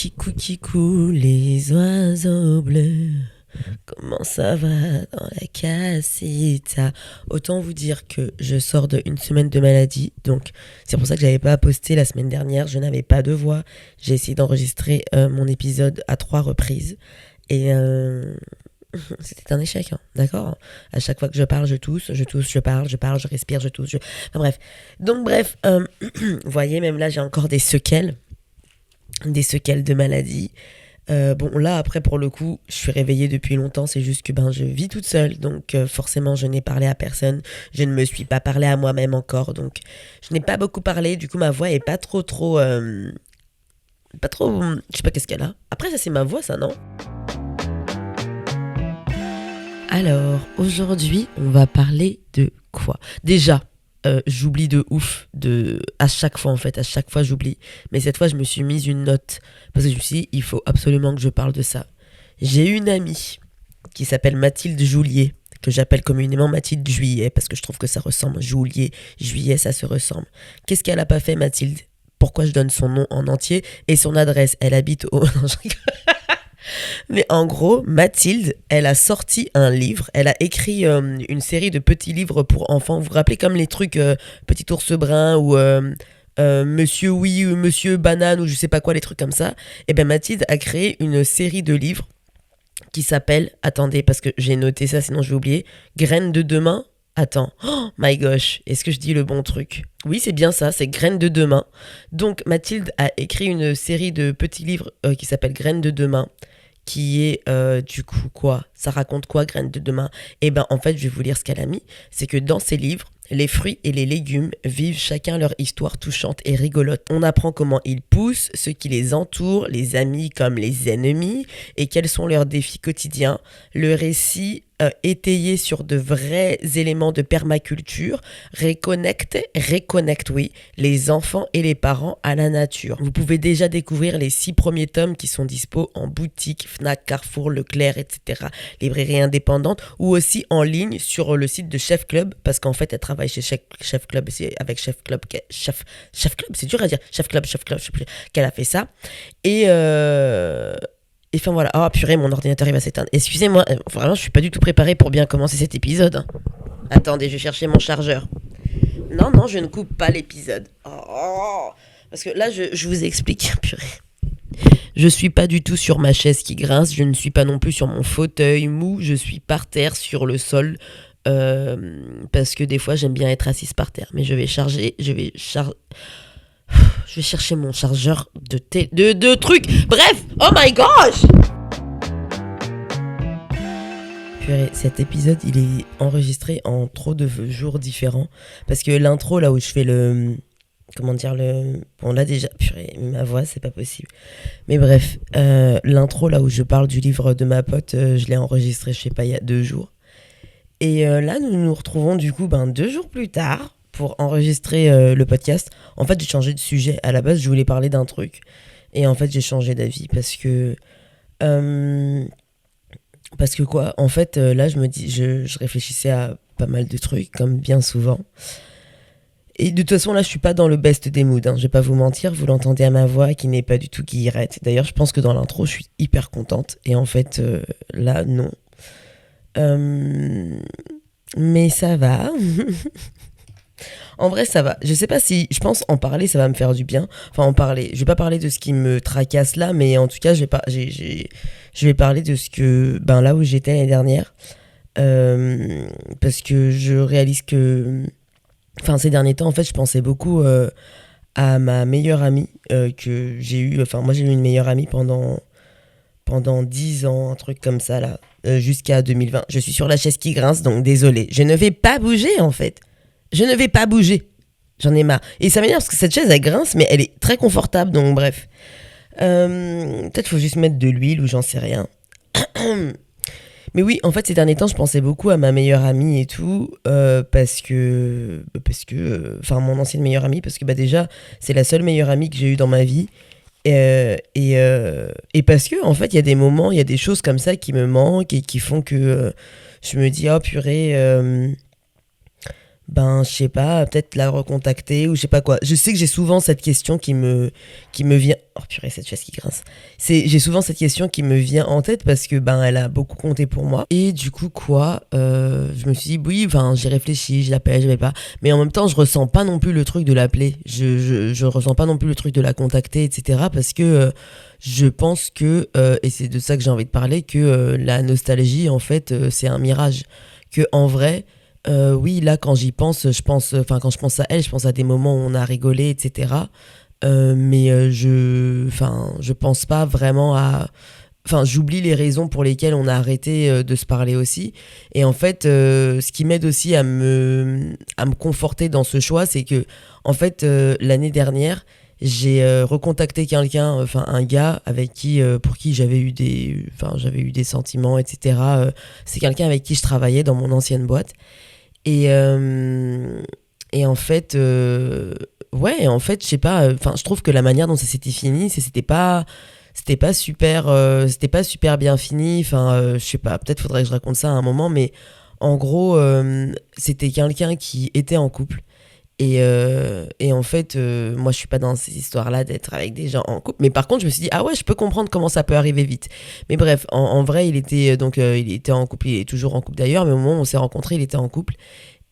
Kikou, les oiseaux bleus. Comment ça va dans la casita? Autant vous dire que je sors d'une semaine de maladie, donc c'est pour ça que j'avais pas posté la semaine dernière. Je n'avais pas de voix. J'ai essayé d'enregistrer mon épisode à 3 reprises et c'était un échec, hein, d'accord? À chaque fois que je parle, je tousse, je parle, je respire, je tousse. Enfin, bref. Donc bref, vous voyez, même là j'ai encore des séquelles de maladie. Bon, là, après, pour le coup, je suis réveillée depuis longtemps. C'est juste que je vis toute seule. Donc, forcément, je n'ai parlé à personne. Je ne me suis pas parlé à moi-même encore. Donc, je n'ai pas beaucoup parlé. Du coup, ma voix est pas trop. Pas trop. Je sais pas qu'est-ce qu'elle a. Après, ça, c'est ma voix, ça, non? Alors, aujourd'hui, on va parler de quoi? Déjà, j'oublie de ouf, à chaque fois en fait, à chaque fois j'oublie. Mais cette fois, je me suis mise une note parce que je me suis dit, il faut absolument que je parle de ça. J'ai une amie qui s'appelle Mathilde Joulier, que j'appelle communément Mathilde Juillet parce que je trouve que ça ressemble. Joulier, Juillet, ça se ressemble. Qu'est-ce qu'elle a pas fait, Mathilde? Pourquoi je donne son nom en entier et son adresse? Elle habite au... Non, je rigole. Mais en gros, Mathilde, elle a sorti un livre. Elle a écrit une série de petits livres pour enfants. Vous vous rappelez comme les trucs Petit ours brun ou Monsieur Oui ou Monsieur Banane ou je sais pas quoi, les trucs comme ça. Et bien Mathilde a créé une série de livres qui s'appelle, attendez parce que j'ai noté ça sinon je vais oublier, Graines de demain. Attends, oh my gosh, est-ce que je dis le bon truc? Oui, c'est bien ça, c'est Graines de demain. Donc Mathilde a écrit une série de petits livres qui s'appelle Graines de demain, qui est du coup quoi? Ça raconte quoi, Graines de demain? Eh ben en fait, je vais vous lire ce qu'elle a mis. C'est que dans ces livres, les fruits et les légumes vivent chacun leur histoire touchante et rigolote. On apprend comment ils poussent, ce qui les entoure, les amis comme les ennemis, et quels sont leurs défis quotidiens. Le récit étayé sur de vrais éléments de permaculture réconnecte, oui, les enfants et les parents à la nature. Vous pouvez déjà découvrir les 6 premiers tomes qui sont dispo en boutique, Fnac, Carrefour, Leclerc, etc. Librairie indépendante ou aussi en ligne sur le site de Chef Club parce qu'en fait elle travaille chez Chef Club, c'est avec Chef Club, Chef Club, c'est dur à dire, Chef Club, qu'elle a fait ça et enfin voilà. Oh purée, mon ordinateur il va s'éteindre. Excusez-moi, vraiment je suis pas du tout préparée pour bien commencer cet épisode. Attendez, je vais chercher mon chargeur. Non, je ne coupe pas l'épisode. Oh, parce que là je vous explique, purée. Je suis pas du tout sur ma chaise qui grince, je ne suis pas non plus sur mon fauteuil mou, je suis par terre sur le sol parce que des fois j'aime bien être assise par terre. Mais je vais chercher mon chargeur de trucs. Bref, oh my gosh! Purée, cet épisode il est enregistré en trop de jours différents parce que l'intro là où je fais bon là déjà, purée, ma voix c'est pas possible. Mais bref, l'intro là où je parle du livre de ma pote, je l'ai enregistré je sais pas il y a 2 jours. Et là nous nous retrouvons du coup 2 jours plus tard pour enregistrer le podcast. En fait j'ai changé de sujet, à la base je voulais parler d'un truc. Et en fait j'ai changé d'avis parce que quoi, en fait là je réfléchissais à pas mal de trucs comme bien souvent. Et de toute façon, là, je suis pas dans le best des moods. Je vais pas vous mentir, vous l'entendez à ma voix qui n'est pas du tout guillerette. D'ailleurs, je pense que dans l'intro, je suis hyper contente. Et en fait, là, non. Mais ça va. En vrai, ça va. Je sais pas si... Je pense en parler, ça va me faire du bien. Enfin, en parler. Je vais pas parler de ce qui me tracasse là, mais en tout cas, je vais parler de ce que... là où j'étais l'année dernière. Parce que je réalise que... Enfin, ces derniers temps, en fait, je pensais beaucoup à ma meilleure amie que j'ai eue. Enfin, moi, j'ai eu une meilleure amie pendant 10 ans, un truc comme ça, là, jusqu'à 2020. Je suis sur la chaise qui grince, donc désolé. Je ne vais pas bouger, en fait. Je ne vais pas bouger. J'en ai marre. Et ça m'énerve parce que cette chaise, elle grince, mais elle est très confortable, donc bref. Peut-être qu'il faut juste mettre de l'huile ou j'en sais rien. Mais oui, en fait, ces derniers temps, je pensais beaucoup à ma meilleure amie et tout, parce que, mon ancienne meilleure amie, parce que déjà, c'est la seule meilleure amie que j'ai eue dans ma vie, et parce que, en fait, il y a des moments, il y a des choses comme ça qui me manquent et qui font que je me dis, oh purée, ben je sais pas, peut-être la recontacter ou je sais pas quoi. Je sais que j'ai souvent cette question qui me vient. Oh purée, cette chaise qui grince. J'ai souvent cette question qui me vient en tête parce que ben elle a beaucoup compté pour moi. Et du coup quoi, je me suis dit oui, enfin j'ai réfléchi, je l'appelle pas. Mais en même temps, je ressens pas non plus le truc de l'appeler. Je ressens pas non plus le truc de la contacter, etc. Parce que je pense que, et c'est de ça que j'ai envie de parler, que la nostalgie, en fait, c'est un mirage. Que en vrai, oui, là, quand j'y pense, quand je pense à elle, je pense à des moments où on a rigolé, etc. Mais je pense pas vraiment à. Enfin, j'oublie les raisons pour lesquelles on a arrêté de se parler aussi. Et en fait, ce qui m'aide aussi à me conforter dans ce choix, c'est que, en fait, l'année dernière, j'ai recontacté quelqu'un, enfin un gars avec qui, pour qui j'avais eu des sentiments, etc. C'est quelqu'un avec qui je travaillais dans mon ancienne boîte. Et, euh, et en fait, en fait, je sais pas, enfin, je trouve que la manière dont ça s'était fini, c'était pas super bien fini. Enfin, je sais pas, peut-être faudrait que je raconte ça à un moment, mais en gros, c'était quelqu'un qui était en couple. Et en fait, moi, je suis pas dans ces histoires-là d'être avec des gens en couple. Mais par contre, je me suis dit, ah ouais, je peux comprendre comment ça peut arriver vite. Mais bref, en vrai, il était en couple, il est toujours en couple d'ailleurs, mais au moment où on s'est rencontrés, il était en couple.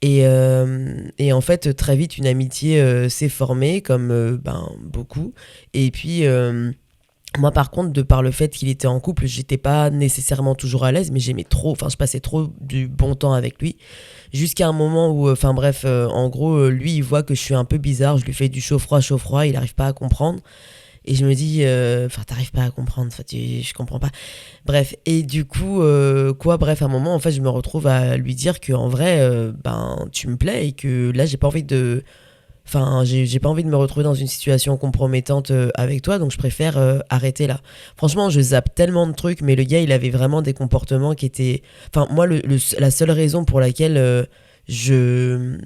Et en fait, très vite, une amitié s'est formée, comme beaucoup. Et puis, moi, par contre, de par le fait qu'il était en couple, j'étais pas nécessairement toujours à l'aise, mais j'aimais trop, enfin, je passais trop du bon temps avec lui. Jusqu'à un moment où, en gros, lui, il voit que je suis un peu bizarre, je lui fais du chaud froid, il arrive pas à comprendre. Et je me dis, t'arrives pas à comprendre, je comprends pas. Bref, et du coup, à un moment, en fait, je me retrouve à lui dire que en vrai, tu me plais et que là, j'ai pas envie de. Enfin, j'ai pas envie de me retrouver dans une situation compromettante avec toi, donc je préfère arrêter là. Franchement, je zappe tellement de trucs, mais le gars, il avait vraiment des comportements qui étaient. Enfin, moi, la seule raison pour laquelle je,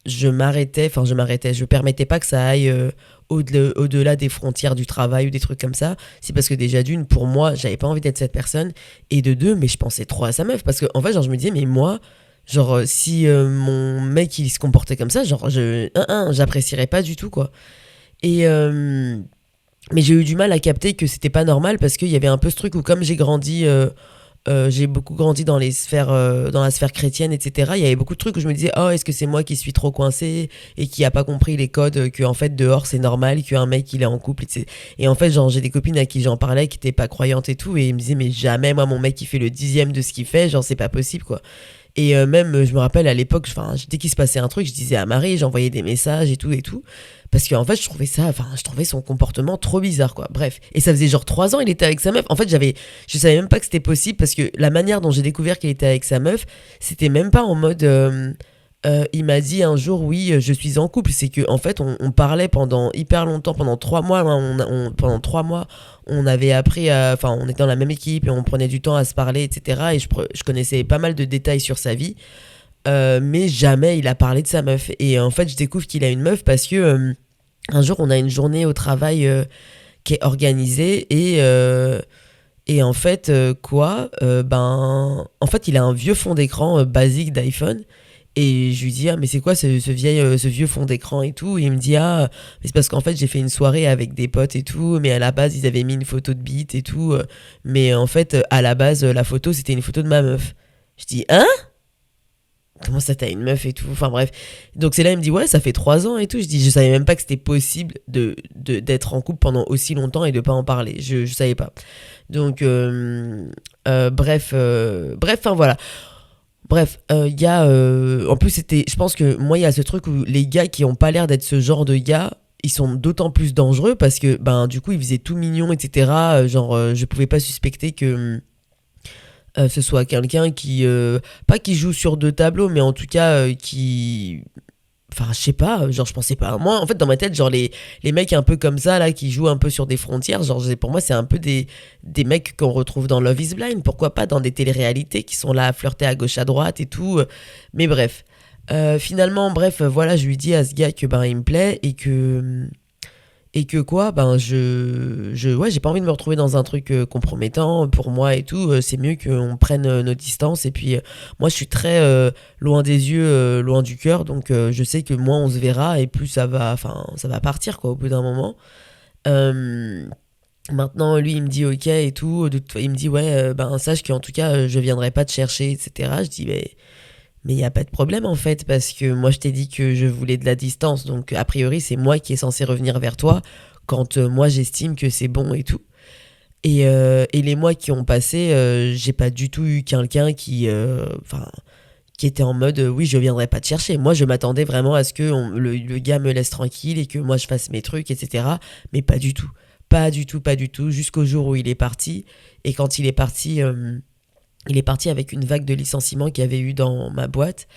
je permettais pas que ça aille au-delà des frontières du travail ou des trucs comme ça, c'est parce que déjà d'une, pour moi, j'avais pas envie d'être cette personne, et de deux, mais je pensais trop à sa meuf, parce que en fait, genre, je me disais, mais moi. Genre, si mon mec il se comportait comme ça, genre, j'apprécierais pas du tout, quoi. Et, mais j'ai eu du mal à capter que c'était pas normal parce qu'il y avait un peu ce truc où, comme j'ai beaucoup grandi dans dans la sphère chrétienne, etc. Il y avait beaucoup de trucs où je me disais, oh, est-ce que c'est moi qui suis trop coincé et qui a pas compris les codes, que en fait dehors c'est normal, qu'un mec il est en couple, etc. Et en fait, genre, j'ai des copines à qui j'en parlais qui étaient pas croyantes et tout, et ils me disaient, mais jamais, moi, mon mec il fait le 10e de ce qu'il fait, genre, c'est pas possible, quoi. Et même, je me rappelle à l'époque, dès qu'il se passait un truc, je disais à Marie, j'envoyais des messages et tout et tout. Parce qu'en fait, je trouvais son comportement trop bizarre, quoi. Bref. Et ça faisait genre 3 ans, il était avec sa meuf. En fait, je savais même pas que c'était possible parce que la manière dont j'ai découvert qu'il était avec sa meuf, c'était même pas en mode, il m'a dit un jour, oui, je suis en couple. C'est que en fait, on parlait pendant hyper longtemps, pendant 3 mois. Pendant 3 mois, on avait appris enfin, on était dans la même équipe et on prenait du temps à se parler, etc. Et je connaissais pas mal de détails sur sa vie. Mais jamais il a parlé de sa meuf. Et en fait, je découvre qu'il a une meuf parce que un jour, on a une journée au travail qui est organisée et en fait, en fait, il a un vieux fond d'écran basique d'iPhone. Et je lui dis, ah, mais c'est quoi ce vieux fond d'écran et tout? Et il me dit, ah, mais c'est parce qu'en fait, j'ai fait une soirée avec des potes et tout, mais à la base, ils avaient mis une photo de bite et tout. Mais en fait, à la base, la photo, c'était une photo de ma meuf. Je dis, hein? Comment ça, t'as une meuf et tout? Enfin bref. Donc c'est là, il me dit, ouais, ça fait 3 ans et tout. Je dis, je savais même pas que c'était possible d'être en couple pendant aussi longtemps et de pas en parler. Je savais pas. Donc, enfin voilà. Bref, il y a. En plus, je pense que moi, il y a ce truc où les gars qui ont pas l'air d'être ce genre de gars, ils sont d'autant plus dangereux parce que, du coup, ils faisaient tout mignon, etc. Je pouvais pas suspecter que ce soit quelqu'un qui. Pas qui joue sur deux tableaux, mais en tout cas, qui. Enfin, je sais pas, genre, je pensais pas. Moi, en fait, dans ma tête, genre, les mecs un peu comme ça, là, qui jouent un peu sur des frontières, genre, pour moi, c'est un peu des mecs qu'on retrouve dans Love is Blind. Pourquoi pas dans des téléréalités qui sont là à flirter à gauche, à droite et tout. Mais bref. Finalement, bref, voilà, je lui dis à ce gars que, il me plaît et que quoi, ben ouais, j'ai pas envie de me retrouver dans un truc compromettant pour moi et tout. C'est mieux qu'on prenne nos distances. Et puis, moi, je suis très loin des yeux, loin du cœur. Donc, je sais que moins on se verra et plus ça va partir, quoi, au bout d'un moment. Euh, Maintenant, lui, il me dit ok et tout. Il me dit ouais, ben sache qu'en tout cas, je viendrai pas te chercher, etc. Je dis mais il y a pas de problème en fait, parce que moi je t'ai dit que je voulais de la distance. Donc a priori, c'est moi qui est censé revenir vers toi quand moi j'estime que c'est bon et tout. Et les mois qui ont passé, j'ai pas du tout eu quelqu'un qui était en mode oui, je viendrai pas te chercher. Moi, je m'attendais vraiment à ce que le gars me laisse tranquille et que moi je fasse mes trucs, etc. Mais pas du tout. Pas du tout, pas du tout. Jusqu'au jour où il est parti. Et quand il est parti avec une vague de licenciements qu'il y avait eu dans ma boîte.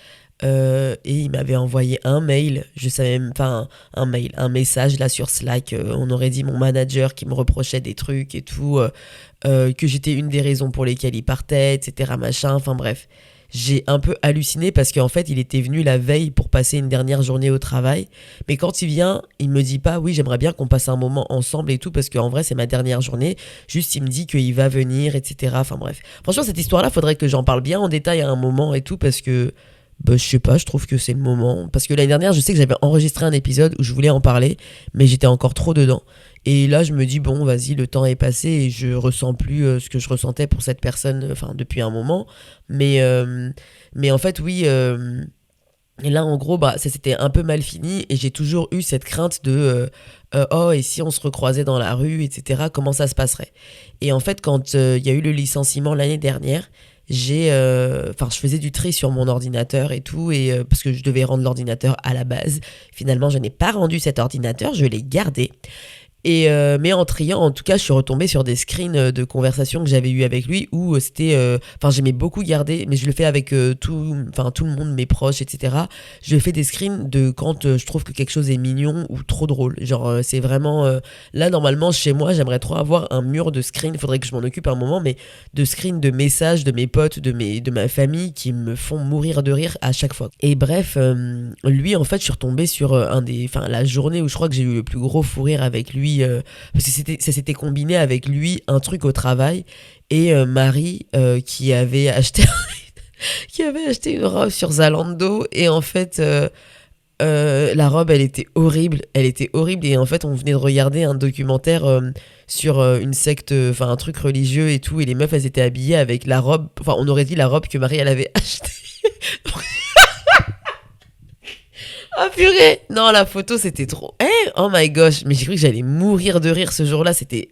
Et il m'avait envoyé un mail, je savais même pas un mail, un message là sur Slack. On aurait dit mon manager qui me reprochait des trucs et tout, que j'étais une des raisons pour lesquelles il partait, etc. Machin, enfin bref. J'ai un peu halluciné parce qu'en fait, il était venu la veille pour passer une dernière journée au travail. Mais quand il vient, il me dit pas, oui, j'aimerais bien qu'on passe un moment ensemble et tout, parce qu'en vrai, c'est ma dernière journée. Juste, il me dit qu'il va venir, etc. Enfin bref. Franchement, cette histoire-là, faudrait que j'en parle bien en détail à un moment et tout, parce que bah, je sais pas, je trouve que c'est le moment. Parce que l'année dernière, je sais que j'avais enregistré un épisode où je voulais en parler, mais j'étais encore trop dedans. Et là, je me dis, bon, vas-y, le temps est passé et je ressens plus ce que je ressentais pour cette personne, enfin, depuis un moment. Mais en fait, oui. Et là, en gros, bah, ça s'était un peu mal fini et j'ai toujours eu cette crainte de oh, et si on se recroisait dans la rue, etc., comment ça se passerait? Et en fait, quand il y a eu le licenciement l'année dernière, je faisais du tri sur mon ordinateur et tout, et parce que je devais rendre l'ordinateur à la base. Finalement, je n'ai pas rendu cet ordinateur, je l'ai gardé. Mais en triant, en tout cas, je suis retombée sur des screens de conversations que j'avais eues avec lui où j'aimais beaucoup garder, mais je le fais avec tout le monde, mes proches, etc. Je fais des screens de quand je trouve que quelque chose est mignon ou trop drôle. Genre, c'est vraiment. Là, normalement, chez moi, j'aimerais trop avoir un mur de screens. Il faudrait que je m'en occupe un moment, mais de screens de messages de mes potes, de ma famille qui me font mourir de rire à chaque fois. Et bref, lui, en fait, je suis retombée sur la journée où je crois que j'ai eu le plus gros fou rire avec lui parce que ça s'était combiné avec lui un truc au travail et Marie qui avait acheté qui avait acheté une robe sur Zalando et en fait la robe elle était horrible et en fait on venait de regarder un documentaire sur une secte, enfin un truc religieux et tout et les meufs elles étaient habillées avec la robe, enfin on aurait dit la robe que Marie elle avait achetée. Ah purée. Non, la photo c'était trop. Oh my gosh, mais j'ai cru que j'allais mourir de rire ce jour-là, c'était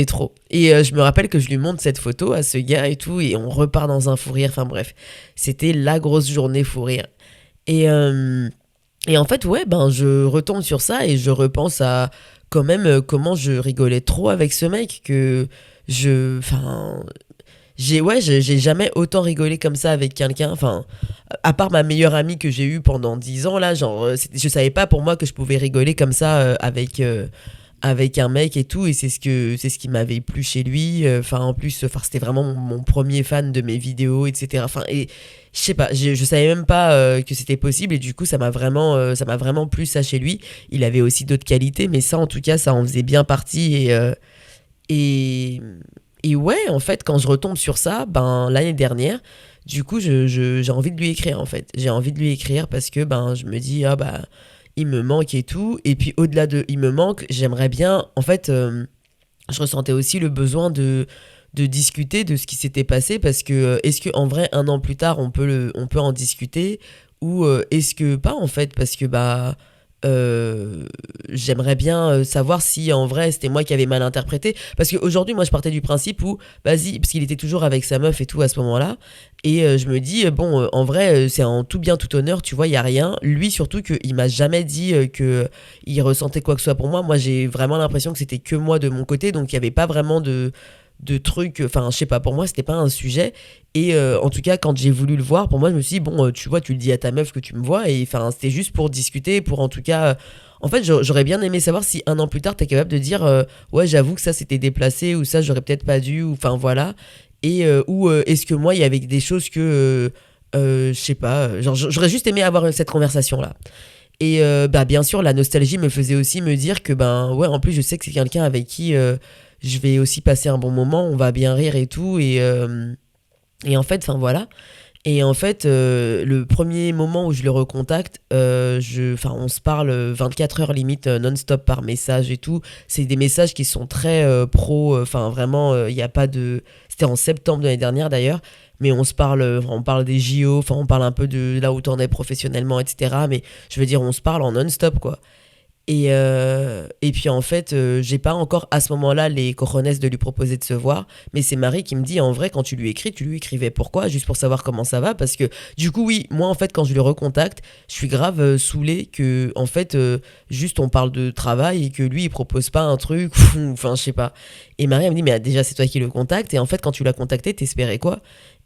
trop. Et je me rappelle que je lui montre cette photo à ce gars et tout et on repart dans un fou rire, enfin bref, c'était la grosse journée fou rire. Et et en fait, ouais, ben je retombe sur ça et je repense à quand même comment je rigolais trop avec ce mec que enfin j'ai jamais autant rigolé comme ça avec quelqu'un. Enfin, à part ma meilleure amie que j'ai eue pendant 10 ans, là, genre, je savais pas pour moi que je pouvais rigoler comme ça avec un mec et tout. Et c'est ce qui m'avait plu chez lui. Enfin, en plus, enfin, c'était vraiment mon premier fan de mes vidéos, etc. Enfin, et je sais pas, je savais même pas que c'était possible. Et du coup, ça m'a vraiment plu ça chez lui. Il avait aussi d'autres qualités, mais ça, en tout cas, ça en faisait bien partie. Et, et ouais, en fait, quand je retombe sur ça, ben l'année dernière, du coup, j'ai envie de lui écrire, en fait. J'ai envie de lui écrire parce que ben je me dis, ah bah, il me manque et tout. Et puis au-delà de il me manque, j'aimerais bien, en fait, je ressentais aussi le besoin de discuter de ce qui s'était passé parce que est-ce que en vrai, un an plus tard, on peut en discuter ou est-ce que pas, en fait, parce que bah euh, j'aimerais bien savoir si en vrai c'était moi qui avais mal interprété parce qu'aujourd'hui moi je partais du principe où vas-y parce qu'il était toujours avec sa meuf et tout à ce moment-là et je me dis bon en vrai c'est en tout bien tout honneur tu vois il y a rien lui surtout qu'il m'a jamais dit que il ressentait quoi que ce soit pour moi j'ai vraiment l'impression que c'était que moi de mon côté donc il y avait pas vraiment de trucs, enfin je sais pas, pour moi c'était pas un sujet et en tout cas quand j'ai voulu le voir pour moi je me suis dit bon tu vois tu le dis à ta meuf que tu me vois et enfin c'était juste pour discuter pour en tout cas en fait j'aurais bien aimé savoir si un an plus tard t'es capable de dire ouais j'avoue que ça c'était déplacé ou ça j'aurais peut-être pas dû ou enfin voilà et ou est-ce que moi il y avait des choses que je sais pas genre j'aurais juste aimé avoir cette conversation là Et bah, bien sûr, la nostalgie me faisait aussi me dire que, ben ouais, en plus, je sais que c'est quelqu'un avec qui je vais aussi passer un bon moment, on va bien rire et tout. Et en fait, enfin voilà. Et en fait, le premier moment où je le recontacte, on se parle 24 heures limite non-stop par message et tout. C'est des messages qui sont très pro. Enfin, vraiment, il n'y a pas de. C'était en septembre de l'année dernière d'ailleurs. Mais on parle des JO, enfin, on parle un peu de là où t'en es professionnellement, etc. Mais je veux dire, on se parle en non-stop, quoi. Et puis en fait, j'ai pas encore à ce moment-là les cojones de lui proposer de se voir, mais c'est Marie qui me dit en vrai quand tu lui écris, tu lui écrivais pourquoi? Juste pour savoir comment ça va, parce que du coup oui, moi en fait quand je le recontacte, je suis grave saoulée que en fait juste on parle de travail et que lui il propose pas un truc, enfin je sais pas. Et Marie elle me dit mais déjà c'est toi qui le contacte et en fait quand tu l'as contacté t'espérais quoi?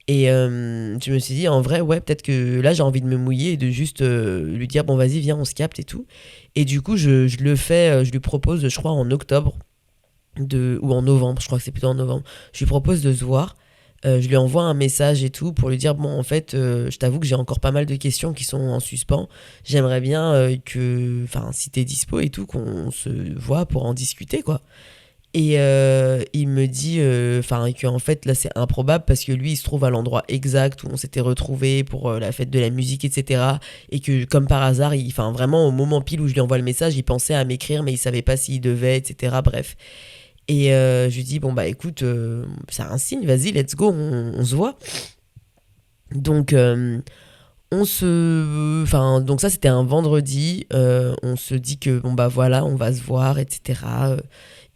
Et je me suis dit, en vrai, ouais, peut-être que là, j'ai envie de me mouiller et de juste lui dire, bon, vas-y, viens, on se capte et tout. Et du coup, je le fais, je lui propose, je crois, en octobre, ou en novembre, je crois que c'est plutôt en novembre. Je lui propose de se voir. Je lui envoie un message et tout pour lui dire, bon, en fait, je t'avoue que j'ai encore pas mal de questions qui sont en suspens. J'aimerais bien enfin, si t'es dispo et tout, qu'on se voit pour en discuter, quoi. Et il me dit qu'en fait là c'est improbable parce que lui il se trouve à l'endroit exact où on s'était retrouvés pour la fête de la musique, etc. Et que comme par hasard, vraiment au moment pile où je lui envoie le message, il pensait à m'écrire mais il savait pas s'il devait, etc. Bref. Et je lui dis bon bah écoute, c'est un signe, vas-y let's go, on se voit. Donc donc ça c'était un vendredi, on se dit que bon bah voilà on va se voir, etc.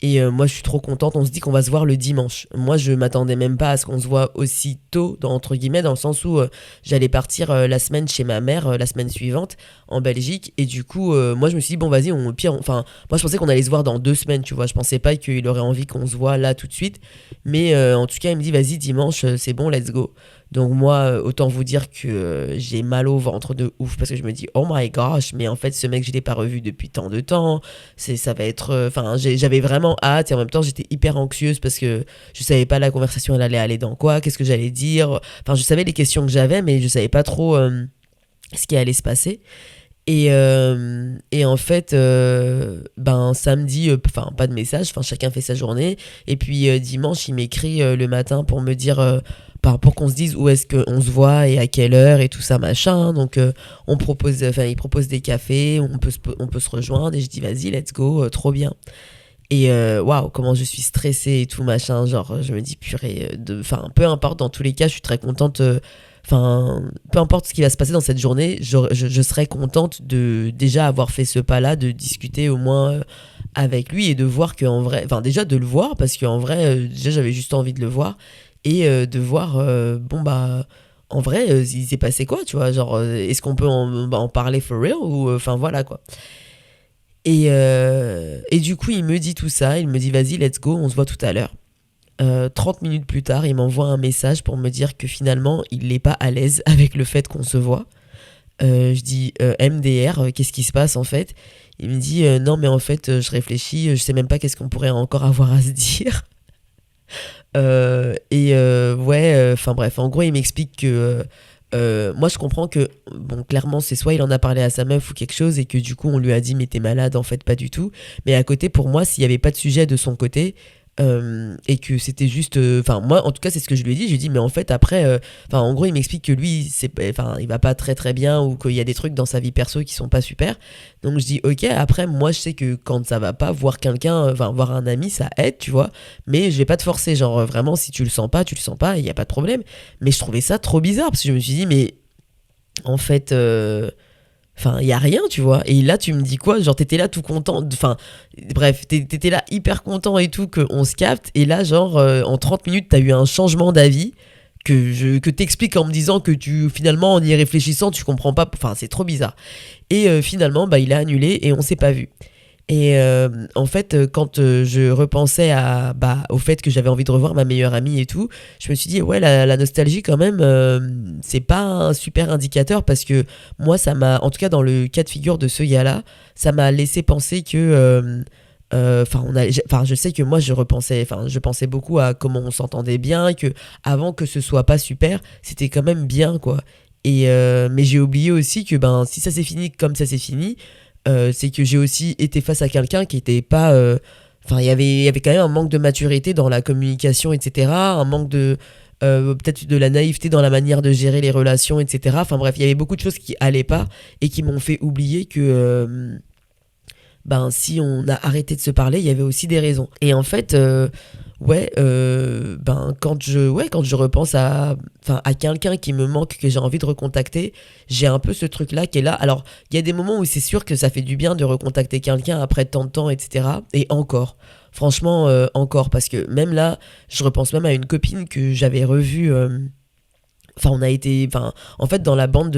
Et moi, je suis trop contente. On se dit qu'on va se voir le dimanche. Moi, je m'attendais même pas à ce qu'on se voit aussi tôt, entre guillemets, dans le sens où j'allais partir la semaine chez ma mère, la semaine suivante, en Belgique. Et du coup, moi, je me suis dit, bon, vas-y, au pire, enfin, moi, je pensais qu'on allait se voir dans 2 semaines, tu vois. Je pensais pas qu'il aurait envie qu'on se voit là tout de suite. Mais en tout cas, il me dit, vas-y, dimanche, c'est bon, let's go. Donc moi, autant vous dire que j'ai mal au ventre de ouf parce que je me dis, oh my gosh, mais en fait, ce mec, je l'ai pas revu depuis tant de temps. Ça va être j'avais vraiment hâte et en même temps j'étais hyper anxieuse parce que je savais pas la conversation elle allait aller dans quoi, qu'est-ce que j'allais dire, enfin je savais les questions que j'avais mais je savais pas trop ce qui allait se passer. Et en fait samedi pas de message, enfin chacun fait sa journée et puis dimanche il m'écrit le matin pour me dire pour qu'on se dise où est-ce qu'on se voit et à quelle heure et tout ça machin. Donc il propose des cafés, on peut se rejoindre et je dis vas-y let's go, trop bien. Et waouh, comment je suis stressée et tout machin, genre je me dis purée, peu importe, dans tous les cas je suis très contente, peu importe ce qui va se passer dans cette journée, je serais contente de déjà avoir fait ce pas-là, de discuter au moins avec lui et de voir qu'en vrai, enfin déjà de le voir parce qu'en vrai déjà j'avais juste envie de le voir et de voir en vrai il s'est passé quoi, tu vois, genre est-ce qu'on peut en parler for real ou enfin voilà quoi. Et du coup, il me dit tout ça, il me dit vas-y, let's go, on se voit tout à l'heure. 30 minutes plus tard, il m'envoie un message pour me dire que finalement, il n'est pas à l'aise avec le fait qu'on se voit. Je dis MDR, qu'est-ce qui se passe en fait? Il me dit non, mais en fait, je réfléchis, je sais même pas qu'est-ce qu'on pourrait encore avoir à se dire. Bref, en gros, il m'explique que moi je comprends que bon clairement c'est soit il en a parlé à sa meuf ou quelque chose et que du coup on lui a dit mais t'es malade en fait pas du tout, mais à côté pour moi s'il y avait pas de sujet de son côté et que c'était juste moi en tout cas c'est ce que je lui ai dit, je lui ai dit mais en fait après en gros il m'explique que lui il va pas très très bien ou qu'il y a des trucs dans sa vie perso qui sont pas super, donc je dis ok, après moi je sais que quand ça va pas voir quelqu'un, voir un ami ça aide tu vois, mais je vais pas te forcer, genre vraiment si tu le sens pas tu le sens pas, il y a pas de problème. Mais je trouvais ça trop bizarre parce que je me suis dit mais en fait il y a rien, tu vois. Et là, tu me dis quoi? Genre, t'étais là tout content. Enfin, bref, t'étais là hyper content et tout, qu'on se capte. Et là, genre, en 30 minutes, t'as eu un changement d'avis que t'expliques en me disant que finalement, en y réfléchissant, tu comprends pas. Enfin, c'est trop bizarre. Et finalement, il a annulé et on s'est pas vu. Et en fait, quand je repensais au fait que j'avais envie de revoir ma meilleure amie et tout, je me suis dit, ouais, la nostalgie quand même, c'est pas un super indicateur parce que moi, ça m'a, en tout cas dans le cas de figure de ce gars-là, ça m'a laissé penser que, je sais que moi, je pensais beaucoup à comment on s'entendait bien, que avant que ce soit pas super, c'était quand même bien, quoi. Mais j'ai oublié aussi que si ça s'est fini comme ça s'est fini, c'est que j'ai aussi été face à quelqu'un qui était pas. Il y avait quand même un manque de maturité dans la communication, etc. Un manque de. Peut-être de la naïveté dans la manière de gérer les relations, etc. Enfin bref, il y avait beaucoup de choses qui allaient pas et qui m'ont fait oublier que. Si on a arrêté de se parler, il y avait aussi des raisons. Et en fait, quand je repense à quelqu'un qui me manque, que j'ai envie de recontacter, j'ai un peu ce truc-là qui est là. Alors, il y a des moments où c'est sûr que ça fait du bien de recontacter quelqu'un après tant de temps, etc. Et encore, franchement, encore, parce que même là, je repense même à une copine que j'avais revue. En fait, dans la bande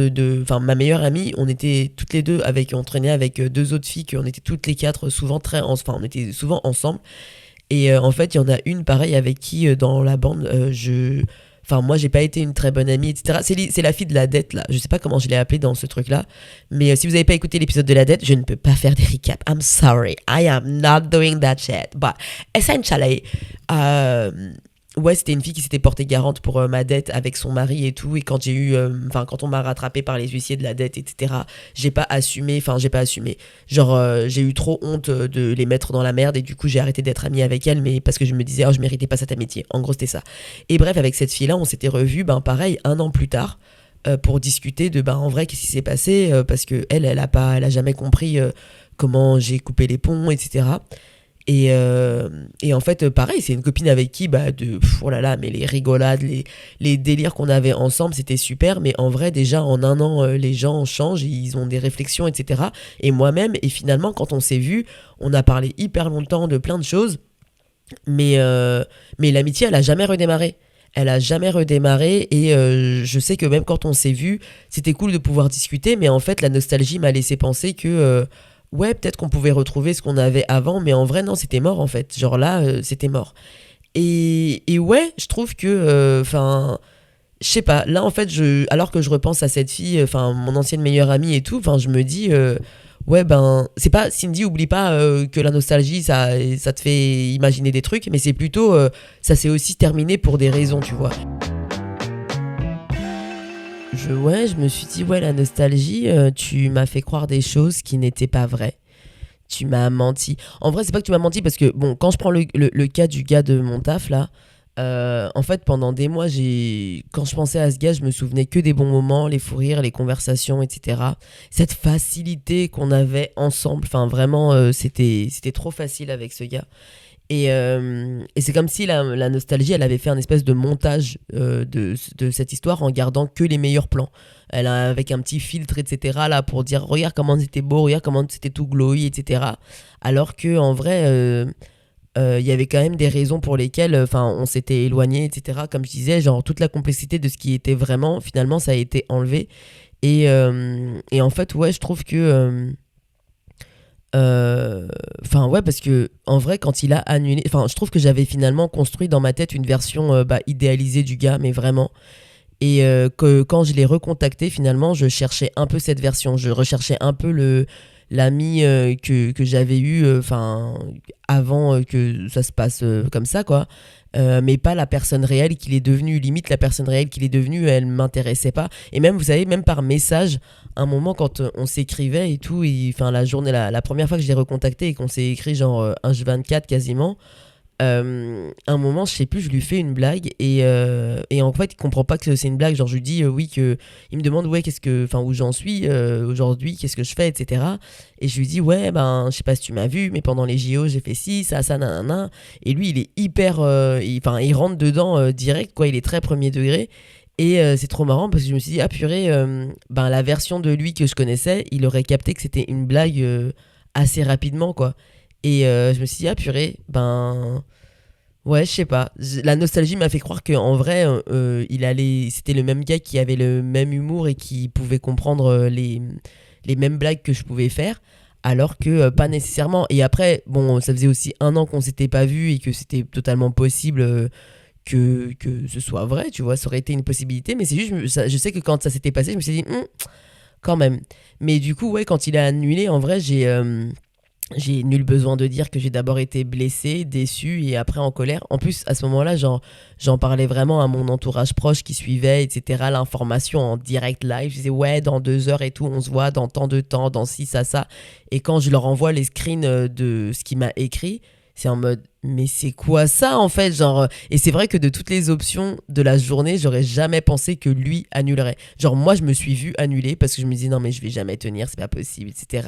ma meilleure amie, on était toutes les deux on traînait avec deux autres filles, qu'on était toutes les quatre souvent on était souvent ensemble. Et en fait, il y en a une, pareil, avec qui, dans la bande, moi, j'ai pas été une très bonne amie, etc. C'est la fille de la dette, là. Je sais pas comment je l'ai appelée dans ce truc-là. Mais si vous avez pas écouté l'épisode de la dette, je ne peux pas faire des recaps. I'm sorry. I am not doing that shit. But, essentially, c'était une fille qui s'était portée garante pour ma dette avec son mari et tout. Et quand quand on m'a rattrapé par les huissiers de la dette, etc., j'ai pas assumé. Genre, j'ai eu trop honte de les mettre dans la merde et du coup, j'ai arrêté d'être amie avec elle, mais parce que je me disais, je méritais pas cette amitié. En gros, c'était ça. Et bref, avec cette fille-là, on s'était revus, pareil, 1 an plus tard, pour discuter de, en vrai, qu'est-ce qui s'est passé, parce que elle a jamais compris comment j'ai coupé les ponts, etc. Et en fait, pareil, c'est une copine avec qui, oh là là, mais les rigolades, les délires qu'on avait ensemble, c'était super. Mais en vrai, déjà, en 1 an, les gens changent, ils ont des réflexions, etc. Et moi-même, et finalement, quand on s'est vus, on a parlé hyper longtemps de plein de choses. Mais l'amitié, elle a jamais redémarré. Elle a jamais redémarré et je sais que même quand on s'est vus, c'était cool de pouvoir discuter. Mais en fait, la nostalgie m'a laissé penser que... ouais, peut-être qu'on pouvait retrouver ce qu'on avait avant, mais en vrai, non, c'était mort, en fait. Genre là, c'était mort. Et ouais, je trouve que... je sais pas, là, en fait, alors que je repense à cette fille, mon ancienne meilleure amie et tout, je me dis... ouais, c'est pas... Cindy, oublie pas que la nostalgie, ça te fait imaginer des trucs, mais c'est plutôt... ça s'est aussi terminé pour des raisons, tu vois. Je me suis dit, ouais, la nostalgie, tu m'as fait croire des choses qui n'étaient pas vraies. Tu m'as menti. En vrai, c'est pas que tu m'as menti parce que, bon, quand je prends le cas du gars de mon taf, là, en fait, pendant des mois, quand je pensais à ce gars, je me souvenais que des bons moments, les fous rires, les conversations, etc. Cette facilité qu'on avait ensemble, vraiment, c'était trop facile avec ce gars. Et c'est comme si la nostalgie, elle avait fait un espèce de montage de cette histoire en gardant que les meilleurs plans. Avec un petit filtre, etc. là pour dire regarde comment c'était beau, regarde comment c'était tout glowy, etc. Alors que en vrai, il y avait quand même des raisons pour lesquelles on s'était éloigné, etc. Comme je disais, genre toute la complexité de ce qui était vraiment, finalement, ça a été enlevé. Et en fait, ouais, je trouve que... ouais, parce que en vrai, quand il a annulé, je trouve que j'avais finalement construit dans ma tête une version idéalisée du gars, mais vraiment. Et que quand je l'ai recontacté, finalement, je cherchais un peu cette version. Je recherchais un peu l'ami que j'avais eu avant que ça se passe comme ça, quoi. Mais pas la personne réelle qu'il est devenu. Limite, la personne réelle qu'il est devenu, elle m'intéressait pas. Et même, vous savez, même par message, un moment, quand on s'écrivait et tout, la journée, la première fois que je l'ai recontacté et qu'on s'est écrit genre un H24 quasiment, un moment, je sais plus, je lui fais une blague et en fait, il comprend pas que c'est une blague. Genre, je lui dis oui, il me demande ouais, où j'en suis aujourd'hui, qu'est-ce que je fais, etc. Et je lui dis ouais, je sais pas si tu m'as vu, mais pendant les JO, j'ai fait ci, ça, nanana. Et lui, il est hyper, il rentre dedans direct, quoi. Il est très premier degré. Et c'est trop marrant parce que je me suis dit, ah purée, la version de lui que je connaissais, il aurait capté que c'était une blague assez rapidement, quoi. Et je me suis dit, ah purée, ouais, je sais pas. La nostalgie m'a fait croire qu'en vrai, c'était le même gars qui avait le même humour et qui pouvait comprendre les mêmes blagues que je pouvais faire, alors que pas nécessairement. Et après, bon, ça faisait aussi 1 an qu'on s'était pas vu et que c'était totalement possible. Que ce soit vrai, tu vois, ça aurait été une possibilité, mais c'est juste, je sais que quand ça s'était passé, je me suis dit, quand même. Mais du coup, ouais, quand il a annulé, en vrai, J'ai nul besoin de dire que j'ai d'abord été blessée, déçue et après en colère. En plus, à ce moment-là, j'en parlais vraiment à mon entourage proche qui suivait, etc. L'information en direct live. Je disais, ouais, dans 2 heures et tout, on se voit, dans tant de temps, dans ci, ça. Et quand je leur envoie les screens de ce qu'il m'a écrit, c'est en mode, mais c'est quoi ça en fait, genre. Et c'est vrai que de toutes les options de la journée, j'aurais jamais pensé que lui annulerait. Genre, moi, je me suis vue annuler parce que je me disais, non, mais je vais jamais tenir, c'est pas possible, etc.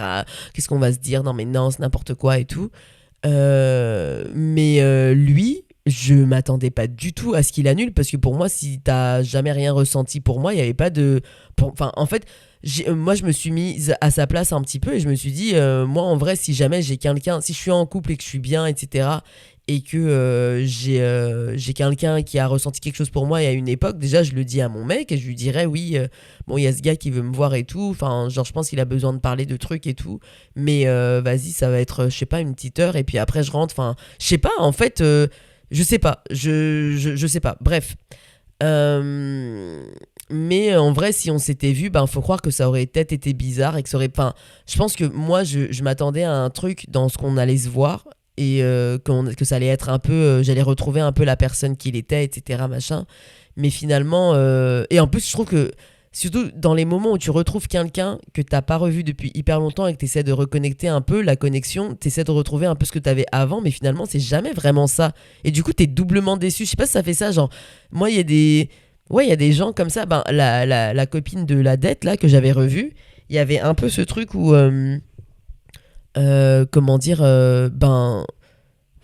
Qu'est-ce qu'on va se dire? Non, mais non, c'est n'importe quoi et tout. Mais lui, je m'attendais pas du tout à ce qu'il annule parce que pour moi, si t'as jamais rien ressenti pour moi, il y avait pas de. Enfin, en fait, moi, je me suis mise à sa place un petit peu et je me suis dit, moi, en vrai, si jamais j'ai quelqu'un, si je suis en couple et que je suis bien, etc., et que j'ai quelqu'un qui a ressenti quelque chose pour moi et à une époque, déjà, je le dis à mon mec et je lui dirais, oui, bon, il y a ce gars qui veut me voir et tout. Enfin, genre, je pense qu'il a besoin de parler de trucs et tout. Mais vas-y, ça va être, je sais pas, une petite heure et puis après, je rentre. Enfin, je sais pas, en fait, je sais pas. Je sais pas. Bref. Euh, mais en vrai, si on s'était vu, ben faut croire que ça aurait peut-être été bizarre et que ça aurait. Enfin, je pense que moi, je m'attendais à un truc dans ce qu'on allait se voir et que ça allait être un peu. J'allais retrouver un peu la personne qu'il était, etc. Machin. Mais finalement, et en plus, je trouve que surtout dans les moments où tu retrouves quelqu'un que t'as pas revu depuis hyper longtemps et que tu essaies de reconnecter un peu la connexion, tu essaies de retrouver un peu ce que tu avais avant, mais finalement, c'est jamais vraiment ça. Et du coup, tu es doublement déçu. Je sais pas si ça fait ça, genre, moi, il y a des. Ouais, il y a des gens comme ça. Ben, la copine de la dette, là, que j'avais revue, il y avait un peu ce truc où. Comment dire. Ben.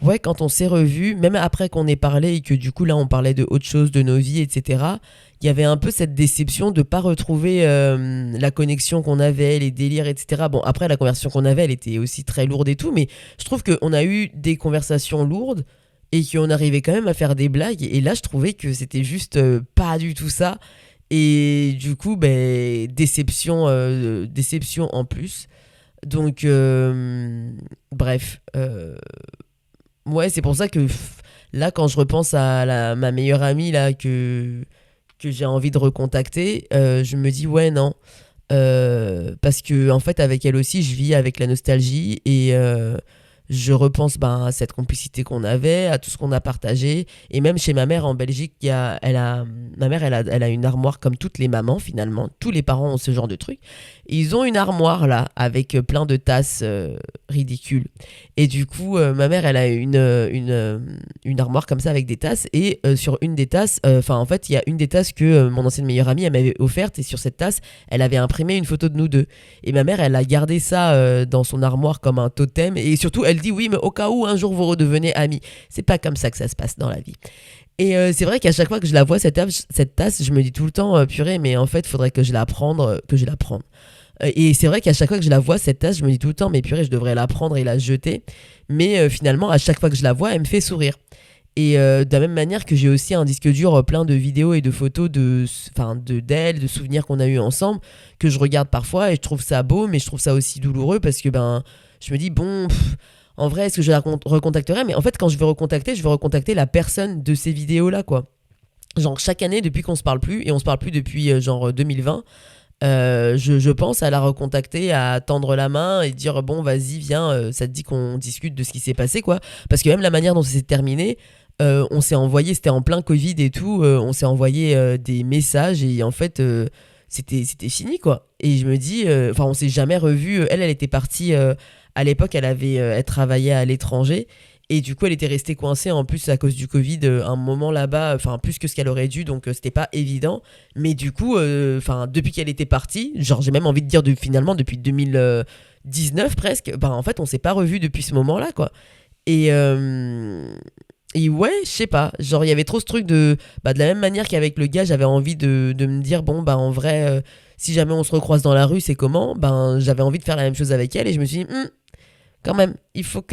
Ouais, quand on s'est revus, même après qu'on ait parlé et que du coup là on parlait de autre chose, de nos vies, etc., il y avait un peu cette déception de pas retrouver la connexion qu'on avait, les délires, etc. Bon, après la conversation qu'on avait, elle était aussi très lourde et tout, mais je trouve qu'on a eu des conversations lourdes et qu'on arrivait quand même à faire des blagues. Et là, je trouvais que c'était juste pas du tout ça. Et du coup, ben, déception en plus. Donc, bref. Ouais, c'est pour ça que là, quand je repense à ma meilleure amie là que j'ai envie de recontacter, je me dis ouais non. Parce que en fait avec elle aussi je vis avec la nostalgie et je repense ben, à cette complicité qu'on avait, à tout ce qu'on a partagé. Et même chez ma mère en Belgique, ma mère elle a une armoire comme toutes les mamans finalement. Tous les parents ont ce genre de truc. Et ils ont une armoire là avec plein de tasses ridicules. Et du coup, ma mère elle a une armoire comme ça avec des tasses. Et sur une des tasses, enfin en fait il y a une des tasses que mon ancienne meilleure amie elle m'avait offerte. Et sur cette tasse, elle avait imprimé une photo de nous deux. Et ma mère elle a gardé ça dans son armoire comme un totem. Et surtout elle dit oui mais au cas où un jour vous redevenez amis. C'est pas comme ça que ça se passe dans la vie. Et c'est vrai qu'à chaque fois que je la vois, cette tasse, je me dis tout le temps, purée, mais en fait, il faudrait que je la prenne. Et c'est vrai qu'à chaque fois que je la vois, cette tasse, je me dis tout le temps, mais purée, je devrais la prendre et la jeter. Mais finalement, à chaque fois que je la vois, elle me fait sourire. Et de la même manière que j'ai aussi un disque dur plein de vidéos et de photos d'elle, de souvenirs qu'on a eu ensemble, que je regarde parfois et je trouve ça beau, mais je trouve ça aussi douloureux parce que ben, je me dis, bon, en vrai, est-ce que je la recontacterai? Mais en fait, quand je veux recontacter la personne de ces vidéos-là, quoi. Genre, chaque année, depuis qu'on se parle plus, et on se parle plus depuis genre 2020, je pense à la recontacter, à tendre la main et dire bon vas-y viens, ça te dit qu'on discute de ce qui s'est passé quoi. Parce que même la manière dont ça s'est terminé, on s'est envoyé, c'était en plein Covid et tout, on s'est envoyé des messages et en fait c'était fini quoi. Et je me dis, enfin on s'est jamais revu. Elle était partie à l'époque, elle travaillait à l'étranger. Et du coup, elle était restée coincée en plus à cause du Covid un moment là-bas, enfin plus que ce qu'elle aurait dû, donc c'était pas évident. Mais du coup, enfin depuis qu'elle était partie, genre j'ai même envie de dire finalement depuis 2019 presque, bah en fait on s'est pas revu depuis ce moment-là quoi. Et et ouais, je sais pas, genre il y avait trop ce truc de la même manière qu'avec le gars, j'avais envie de me dire bon bah en vrai, si jamais on se recroise dans la rue, c'est comment? Ben j'avais envie de faire la même chose avec elle et je me suis dit quand même, il faut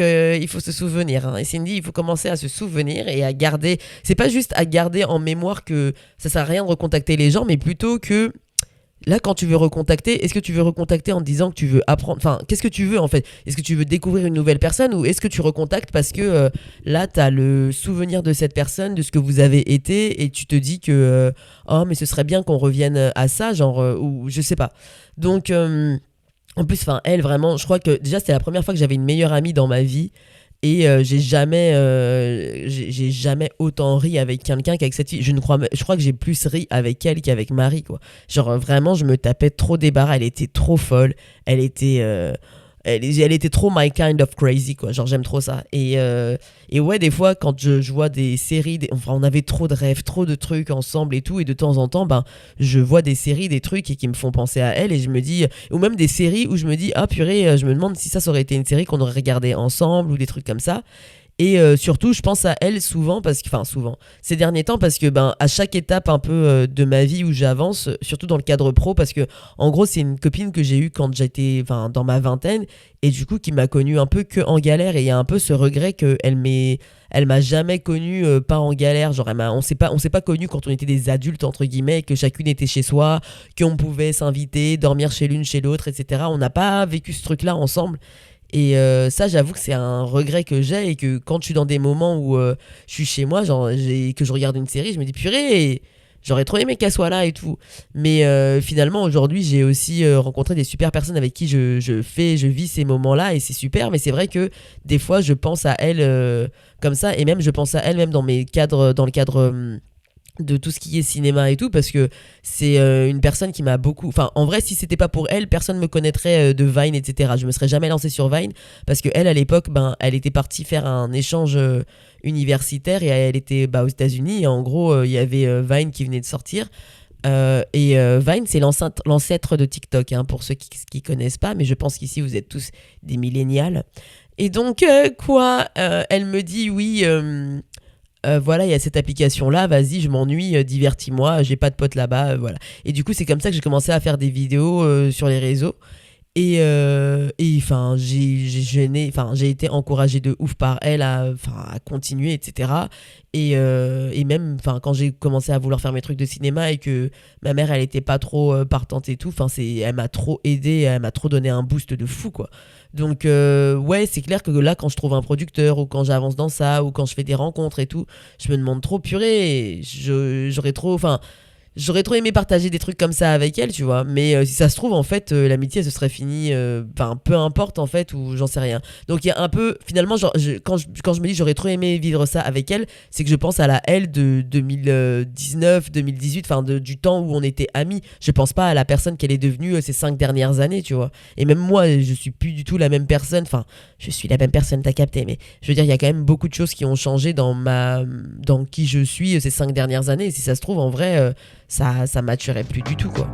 se souvenir. Hein. Et Cindy, il faut commencer à se souvenir et à garder. C'est pas juste à garder en mémoire que ça sert à rien de recontacter les gens, mais plutôt que là, quand tu veux recontacter, est-ce que tu veux recontacter en te disant que tu veux apprendre. Enfin, qu'est-ce que tu veux en fait? Est-ce que tu veux découvrir une nouvelle personne ou est-ce que tu recontactes parce que là, t'as le souvenir de cette personne, de ce que vous avez été et tu te dis que oh, mais ce serait bien qu'on revienne à ça, genre, ou je sais pas. Donc. En plus, enfin, elle, vraiment, je crois que déjà, c'était la première fois que j'avais une meilleure amie dans ma vie. Et j'ai jamais autant ri avec quelqu'un qu'avec cette fille. Je crois que j'ai plus ri avec elle qu'avec Marie, quoi. Genre, vraiment, je me tapais trop des barres. Elle était trop folle. Elle était, elle était trop my kind of crazy, quoi. Genre, j'aime trop ça. Et ouais, des fois, quand je vois des séries, enfin, on avait trop de rêves, trop de trucs ensemble et tout. Et de temps en temps, ben, je vois des séries, des trucs et qui me font penser à elle. Et je me dis, ou même des séries où je me dis, ah purée, je me demande si ça aurait été une série qu'on aurait regardé ensemble ou des trucs comme ça. Et surtout, je pense à elle souvent, enfin souvent, ces derniers temps, parce que ben, à chaque étape un peu de ma vie où j'avance, surtout dans le cadre pro, parce que en gros, c'est une copine que j'ai eue quand j'étais enfin, dans ma vingtaine, et du coup, qui m'a connue un peu que en galère, et il y a un peu ce regret elle m'a jamais connue pas en galère, genre on s'est pas connus quand on était des adultes, entre guillemets, que chacune était chez soi, qu'on pouvait s'inviter, dormir chez l'une, chez l'autre, etc. On n'a pas vécu ce truc-là ensemble. Et ça, j'avoue que c'est un regret que j'ai et que quand je suis dans des moments où je suis chez moi, genre, que je regarde une série, je me dis purée, j'aurais trop aimé qu'elle soit là et tout. Mais finalement, aujourd'hui, j'ai aussi rencontré des super personnes avec qui je vis ces moments-là et c'est super. Mais c'est vrai que des fois, je pense à elle comme ça et même je pense à elle même dans mes cadres, dans le cadre de tout ce qui est cinéma et tout parce que c'est une personne qui m'a beaucoup enfin en vrai si c'était pas pour elle personne me connaîtrait de Vine etc je me serais jamais lancé sur Vine parce que elle à l'époque ben elle était partie faire un échange universitaire et elle était bah, aux États-Unis et en gros il y avait Vine qui venait de sortir Vine c'est l'ancêtre de TikTok hein, pour ceux qui connaissent pas mais je pense qu'ici vous êtes tous des millénials et donc elle me dit oui voilà, il y a cette application-là, vas-y, je m'ennuie, divertis-moi, j'ai pas de potes là-bas, voilà. Et du coup, c'est comme ça que j'ai commencé à faire des vidéos sur les réseaux. Enfin, j'ai été encouragé de ouf par elle à continuer, etc. Et même, enfin, quand j'ai commencé à vouloir faire mes trucs de cinéma et que ma mère, elle était pas trop partante et tout, enfin, elle m'a trop aidé, elle m'a trop donné un boost de fou, quoi. Donc, ouais, c'est clair que là, quand je trouve un producteur ou quand j'avance dans ça ou quand je fais des rencontres et tout, je me demande trop, purée, j'aurais trop, enfin, j'aurais trop aimé partager des trucs comme ça avec elle, tu vois. Mais si ça se trouve, en fait, l'amitié, elle se serait finie. Enfin, peu importe, en fait, ou j'en sais rien. Donc, il y a un peu. Finalement, genre, quand je me dis j'aurais trop aimé vivre ça avec elle, c'est que je pense à la elle de 2019, 2018, enfin, du temps où on était amis. Je pense pas à la personne qu'elle est devenue ces 5 dernières années, tu vois. Et même moi, je suis plus du tout la même personne. Enfin, je suis la même personne, t'as capté. Mais je veux dire, il y a quand même beaucoup de choses qui ont changé dans qui je suis ces 5 dernières années. Et si ça se trouve, en vrai. Ça maturait plus du tout quoi.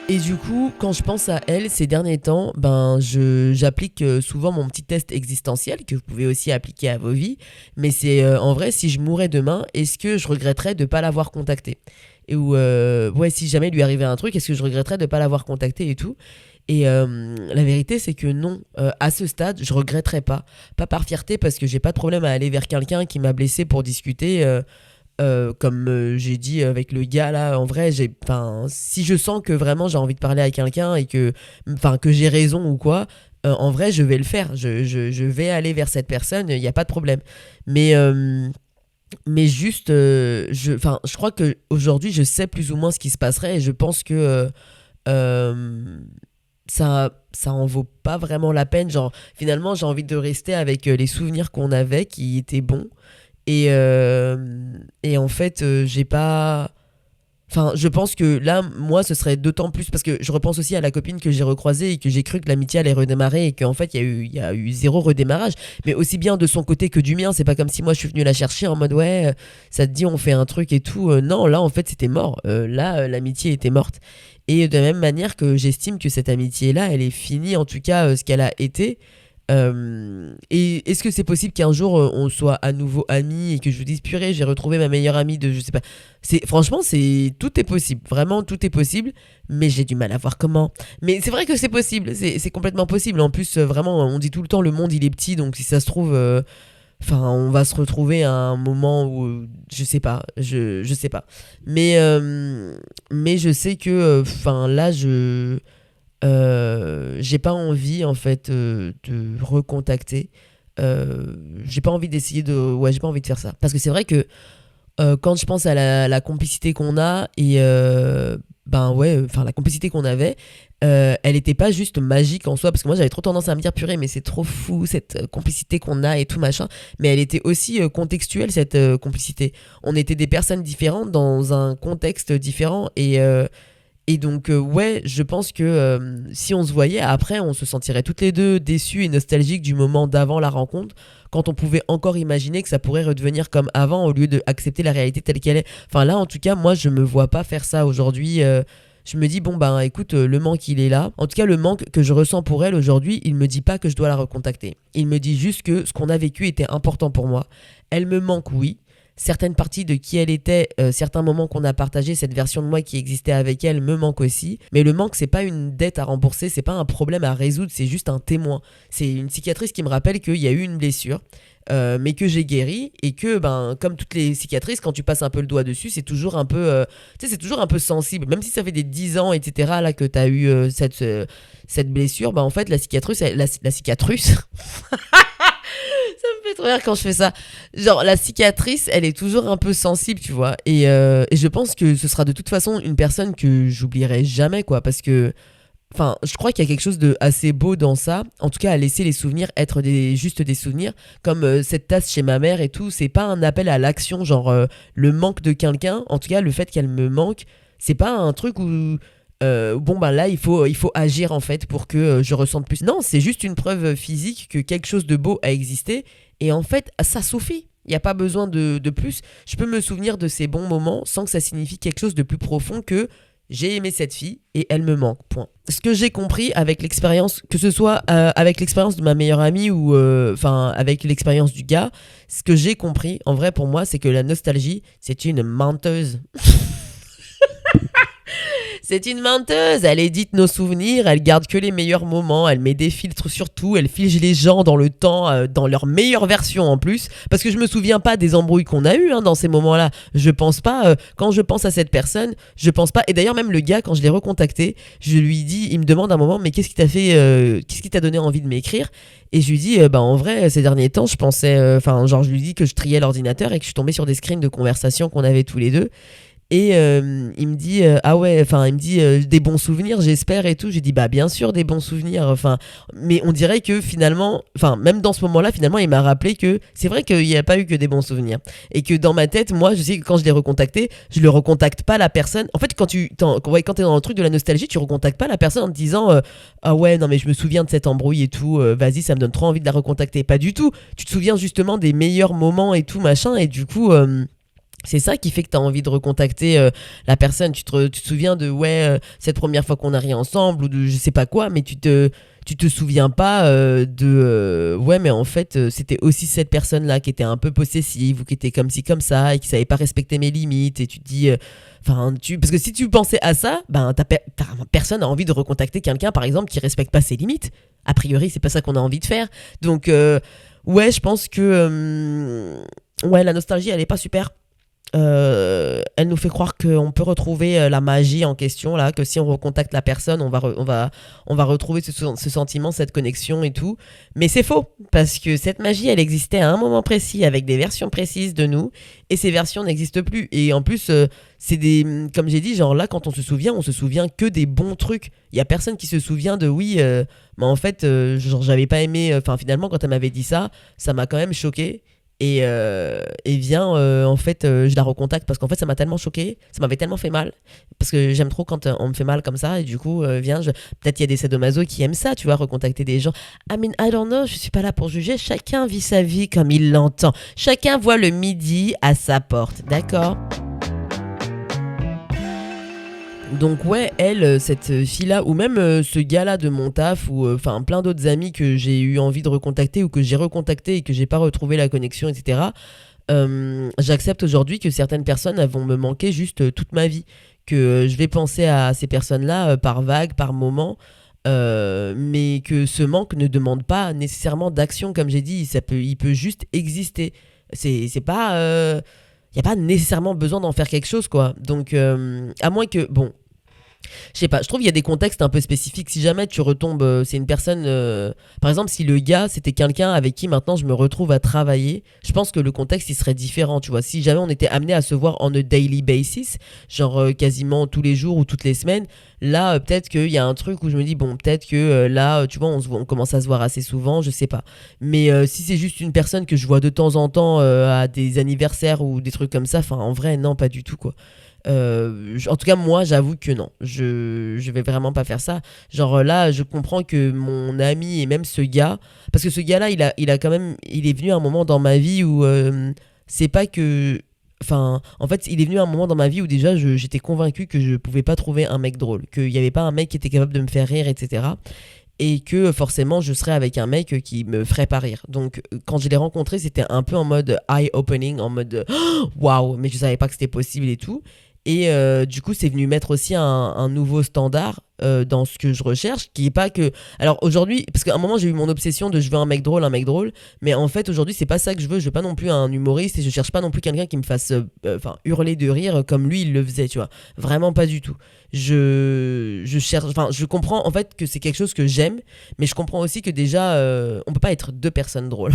Et du coup, quand je pense à elle ces derniers temps, ben j'applique souvent mon petit test existentiel que vous pouvez aussi appliquer à vos vies. Mais c'est en vrai, si je mourais demain, est-ce que je regretterais de ne pas l'avoir contacté et ou ouais, si jamais il lui arrivait un truc, est-ce que je regretterais de ne pas l'avoir contacté et tout. Et la vérité, c'est que non, à ce stade, je regretterais pas. Pas par fierté, parce que j'ai pas de problème à aller vers quelqu'un qui m'a blessé pour discuter. Comme j'ai dit avec le gars là, en vrai, si je sens que vraiment j'ai envie de parler à quelqu'un et que j'ai raison ou quoi, en vrai, je vais le faire. Je vais aller vers cette personne, il n'y a pas de problème. Mais, mais juste, je crois qu'aujourd'hui, je sais plus ou moins ce qui se passerait et je pense que ça en vaut pas vraiment la peine. Genre, finalement, j'ai envie de rester avec les souvenirs qu'on avait qui étaient bons. Et en fait, j'ai pas. Enfin, je pense que là, moi, ce serait d'autant plus. Parce que je repense aussi à la copine que j'ai recroisée et que j'ai cru que l'amitié allait redémarrer et qu'en fait, il y a eu zéro redémarrage. Mais aussi bien de son côté que du mien. C'est pas comme si moi, je suis venue la chercher en mode ouais, ça te dit, on fait un truc et tout. Non, là, en fait, c'était mort. Là, l'amitié était morte. Et de la même manière que j'estime que cette amitié-là, elle est finie, en tout cas, ce qu'elle a été. Et est-ce que c'est possible qu'un jour on soit à nouveau amis et que je vous dise purée j'ai retrouvé ma meilleure amie de je sais pas franchement c'est tout est possible vraiment tout est possible mais j'ai du mal à voir comment mais c'est vrai que c'est possible c'est complètement possible en plus vraiment on dit tout le temps le monde il est petit donc si ça se trouve enfin on va se retrouver à un moment où je sais pas je sais pas mais je sais que enfin là j'ai pas envie en fait de recontacter. J'ai pas envie d'essayer de. Ouais, j'ai pas envie de faire ça. Parce que c'est vrai que Quand je pense à la complicité qu'on a et ben ouais, enfin la complicité qu'on avait, elle était pas juste magique en soi, parce que moi j'avais trop tendance à me dire purée, mais c'est trop fou cette complicité qu'on a et tout machin, mais elle était aussi contextuelle cette complicité. On était des personnes différentes dans un contexte différent et donc, ouais, je pense que si on se voyait après, on se sentirait toutes les deux déçues et nostalgiques du moment d'avant la rencontre, quand on pouvait encore imaginer que ça pourrait redevenir comme avant au lieu d'accepter la réalité telle qu'elle est. Enfin, là, en tout cas, moi, je me vois pas faire ça aujourd'hui. Je me dis, bon, ben écoute, le manque, il est là. En tout cas, le manque que je ressens pour elle aujourd'hui, il me dit pas que je dois la recontacter. Il me dit juste que ce qu'on a vécu était important pour moi. Elle me manque, oui. Certaines parties de qui elle était, certains moments qu'on a partagé, cette version de moi qui existait avec elle me manque aussi. Mais le manque, c'est pas une dette à rembourser, c'est pas un problème à résoudre, c'est juste un témoin. C'est une cicatrice qui me rappelle qu'il y a eu une blessure, mais que j'ai guéri et que, ben, comme toutes les cicatrices, quand tu passes un peu le doigt dessus, c'est toujours un peu, tu sais, c'est toujours un peu sensible. Même si ça fait des 10 ans, etc., là, que t'as eu cette blessure, ben, en fait, la cicatrice, la cicatrice. Ça me fait trop rire quand je fais ça. Genre, la cicatrice, elle est toujours un peu sensible, tu vois. Et je pense que ce sera de toute façon une personne que j'oublierai jamais, quoi. Parce que, enfin, je crois qu'il y a quelque chose de assez beau dans ça. En tout cas, à laisser les souvenirs être juste des souvenirs. Comme cette tasse chez ma mère et tout. C'est pas un appel à l'action, genre le manque de quelqu'un. En tout cas, le fait qu'elle me manque, c'est pas un truc où bon ben là il faut agir en fait pour que je ressente plus. Non, c'est juste une preuve physique que quelque chose de beau a existé et en fait ça suffit. Il n'y a pas besoin de plus. Je peux me souvenir de ces bons moments sans que ça signifie quelque chose de plus profond que j'ai aimé cette fille et elle me manque. Point. Ce que j'ai compris avec l'expérience, que ce soit avec l'expérience de ma meilleure amie ou enfin avec l'expérience du gars, ce que j'ai compris en vrai pour moi, c'est que la nostalgie, c'est une menteuse. C'est une menteuse, elle édite nos souvenirs, elle garde que les meilleurs moments, elle met des filtres sur tout, elle fige les gens dans le temps, dans leur meilleure version en plus. Parce que je me souviens pas des embrouilles qu'on a eues dans ces moments-là. Je pense pas, quand je pense à cette personne, je pense pas. Et d'ailleurs, même le gars, quand je l'ai recontacté, je lui dis, il me demande un moment, mais qu'est-ce qui t'a fait, qu'est-ce qui t'a donné envie de m'écrire? Et je lui dis, bah en vrai, ces derniers temps, je pensais, enfin, genre, je lui dis que je triais l'ordinateur et que je suis tombée sur des screens de conversations qu'on avait tous les deux. Et il me dit ah ouais, enfin il me dit des bons souvenirs j'espère et tout. J'ai dit bah bien sûr des bons souvenirs, enfin mais on dirait que finalement, enfin même dans ce moment-là finalement il m'a rappelé que c'est vrai qu'il n'y a pas eu que des bons souvenirs et que dans ma tête moi je sais que quand je l'ai recontacté je le recontacte pas la personne. En fait quand ouais, quand t'es dans le truc de la nostalgie tu recontactes pas la personne en te disant ah ouais non mais je me souviens de cette embrouille et tout, vas-y ça me donne trop envie de la recontacter. Pas du tout, tu te souviens justement des meilleurs moments et tout machin et du coup c'est ça qui fait que tu as envie de recontacter la personne. Tu te souviens de ouais, cette première fois qu'on a ri ensemble ou de je sais pas quoi, mais tu te souviens pas de ouais, mais en fait, c'était aussi cette personne-là qui était un peu possessive ou qui était comme ci, comme ça et qui savait pas respecter mes limites. Et tu te dis. Enfin, parce que si tu pensais à ça, ben, personne n'a envie de recontacter quelqu'un, par exemple, qui respecte pas ses limites. A priori, c'est pas ça qu'on a envie de faire. Donc, ouais, je pense que. Ouais, la nostalgie, elle est pas super. Elle nous fait croire qu'on peut retrouver la magie en question là, que si on recontacte la personne on va retrouver ce sentiment, cette connexion et tout, mais c'est faux parce que cette magie elle existait à un moment précis avec des versions précises de nous et ces versions n'existent plus et en plus c'est des, comme j'ai dit, genre là quand on se souvient que des bons trucs. Il y a personne qui se souvient de oui mais en fait genre j'avais pas aimé, enfin finalement quand elle m'avait dit ça m'a quand même choqué. Et viens, en fait, je la recontacte parce qu'en fait, ça m'a tellement choqué, ça m'avait tellement fait mal. Parce que j'aime trop quand on me fait mal comme ça, et du coup, peut-être il y a des sadomaso qui aiment ça, tu vois, recontacter des gens. I mean, I don't know, je suis pas là pour juger, chacun vit sa vie comme il l'entend. Chacun voit le midi à sa porte, d'accord? Donc ouais, elle, cette fille-là, ou même ce gars-là de mon taf, ou enfin plein d'autres amis que j'ai eu envie de recontacter ou que j'ai recontacté et que j'ai pas retrouvé la connexion, etc. J'accepte aujourd'hui que certaines personnes elles vont me manquer juste toute ma vie, que je vais penser à ces personnes-là par vague, par moment, mais que ce manque ne demande pas nécessairement d'action, comme j'ai dit, il peut juste exister. C'est pas, il y a pas nécessairement besoin d'en faire quelque chose, quoi. Donc à moins que, bon. Je sais pas, je trouve qu'il y a des contextes un peu spécifiques. Si jamais tu retombes, c'est une personne, par exemple, si le gars c'était quelqu'un avec qui maintenant je me retrouve à travailler, je pense que le contexte il serait différent, tu vois. Si jamais on était amené à se voir on a daily basis, genre quasiment tous les jours ou toutes les semaines, là peut-être qu'il y a un truc où je me dis bon, peut-être que là, tu vois, on commence à se voir assez souvent, je sais pas. Mais si c'est juste une personne que je vois de temps en temps à des anniversaires ou des trucs comme ça, enfin en vrai non, pas du tout quoi. En tout cas, moi, j'avoue que non. Je vais vraiment pas faire ça. Genre là, je comprends que mon ami et même ce gars, parce que ce gars-là, il a quand même, il est venu à un moment dans ma vie où c'est pas que, enfin, en fait, il est venu à un moment dans ma vie où déjà, j'étais convaincu que je pouvais pas trouver un mec drôle, qu'il y avait pas un mec qui était capable de me faire rire, etc. Et que forcément, je serais avec un mec qui me ferait pas rire. Donc, quand je l'ai rencontré, c'était un peu en mode eye-opening, en mode waouh, mais je savais pas que c'était possible et tout. Et du coup, c'est venu mettre aussi un nouveau standard dans ce que je recherche, qui est pas que. Alors aujourd'hui, parce qu'à un moment j'ai eu mon obsession de je veux un mec drôle, mais en fait aujourd'hui c'est pas ça que je veux. Je veux pas non plus un humoriste et je cherche pas non plus quelqu'un qui me fasse, enfin hurler de rire comme lui il le faisait, tu vois. Vraiment pas du tout. Je cherche, enfin je comprends en fait que c'est quelque chose que j'aime, mais je comprends aussi que déjà on peut pas être deux personnes drôles.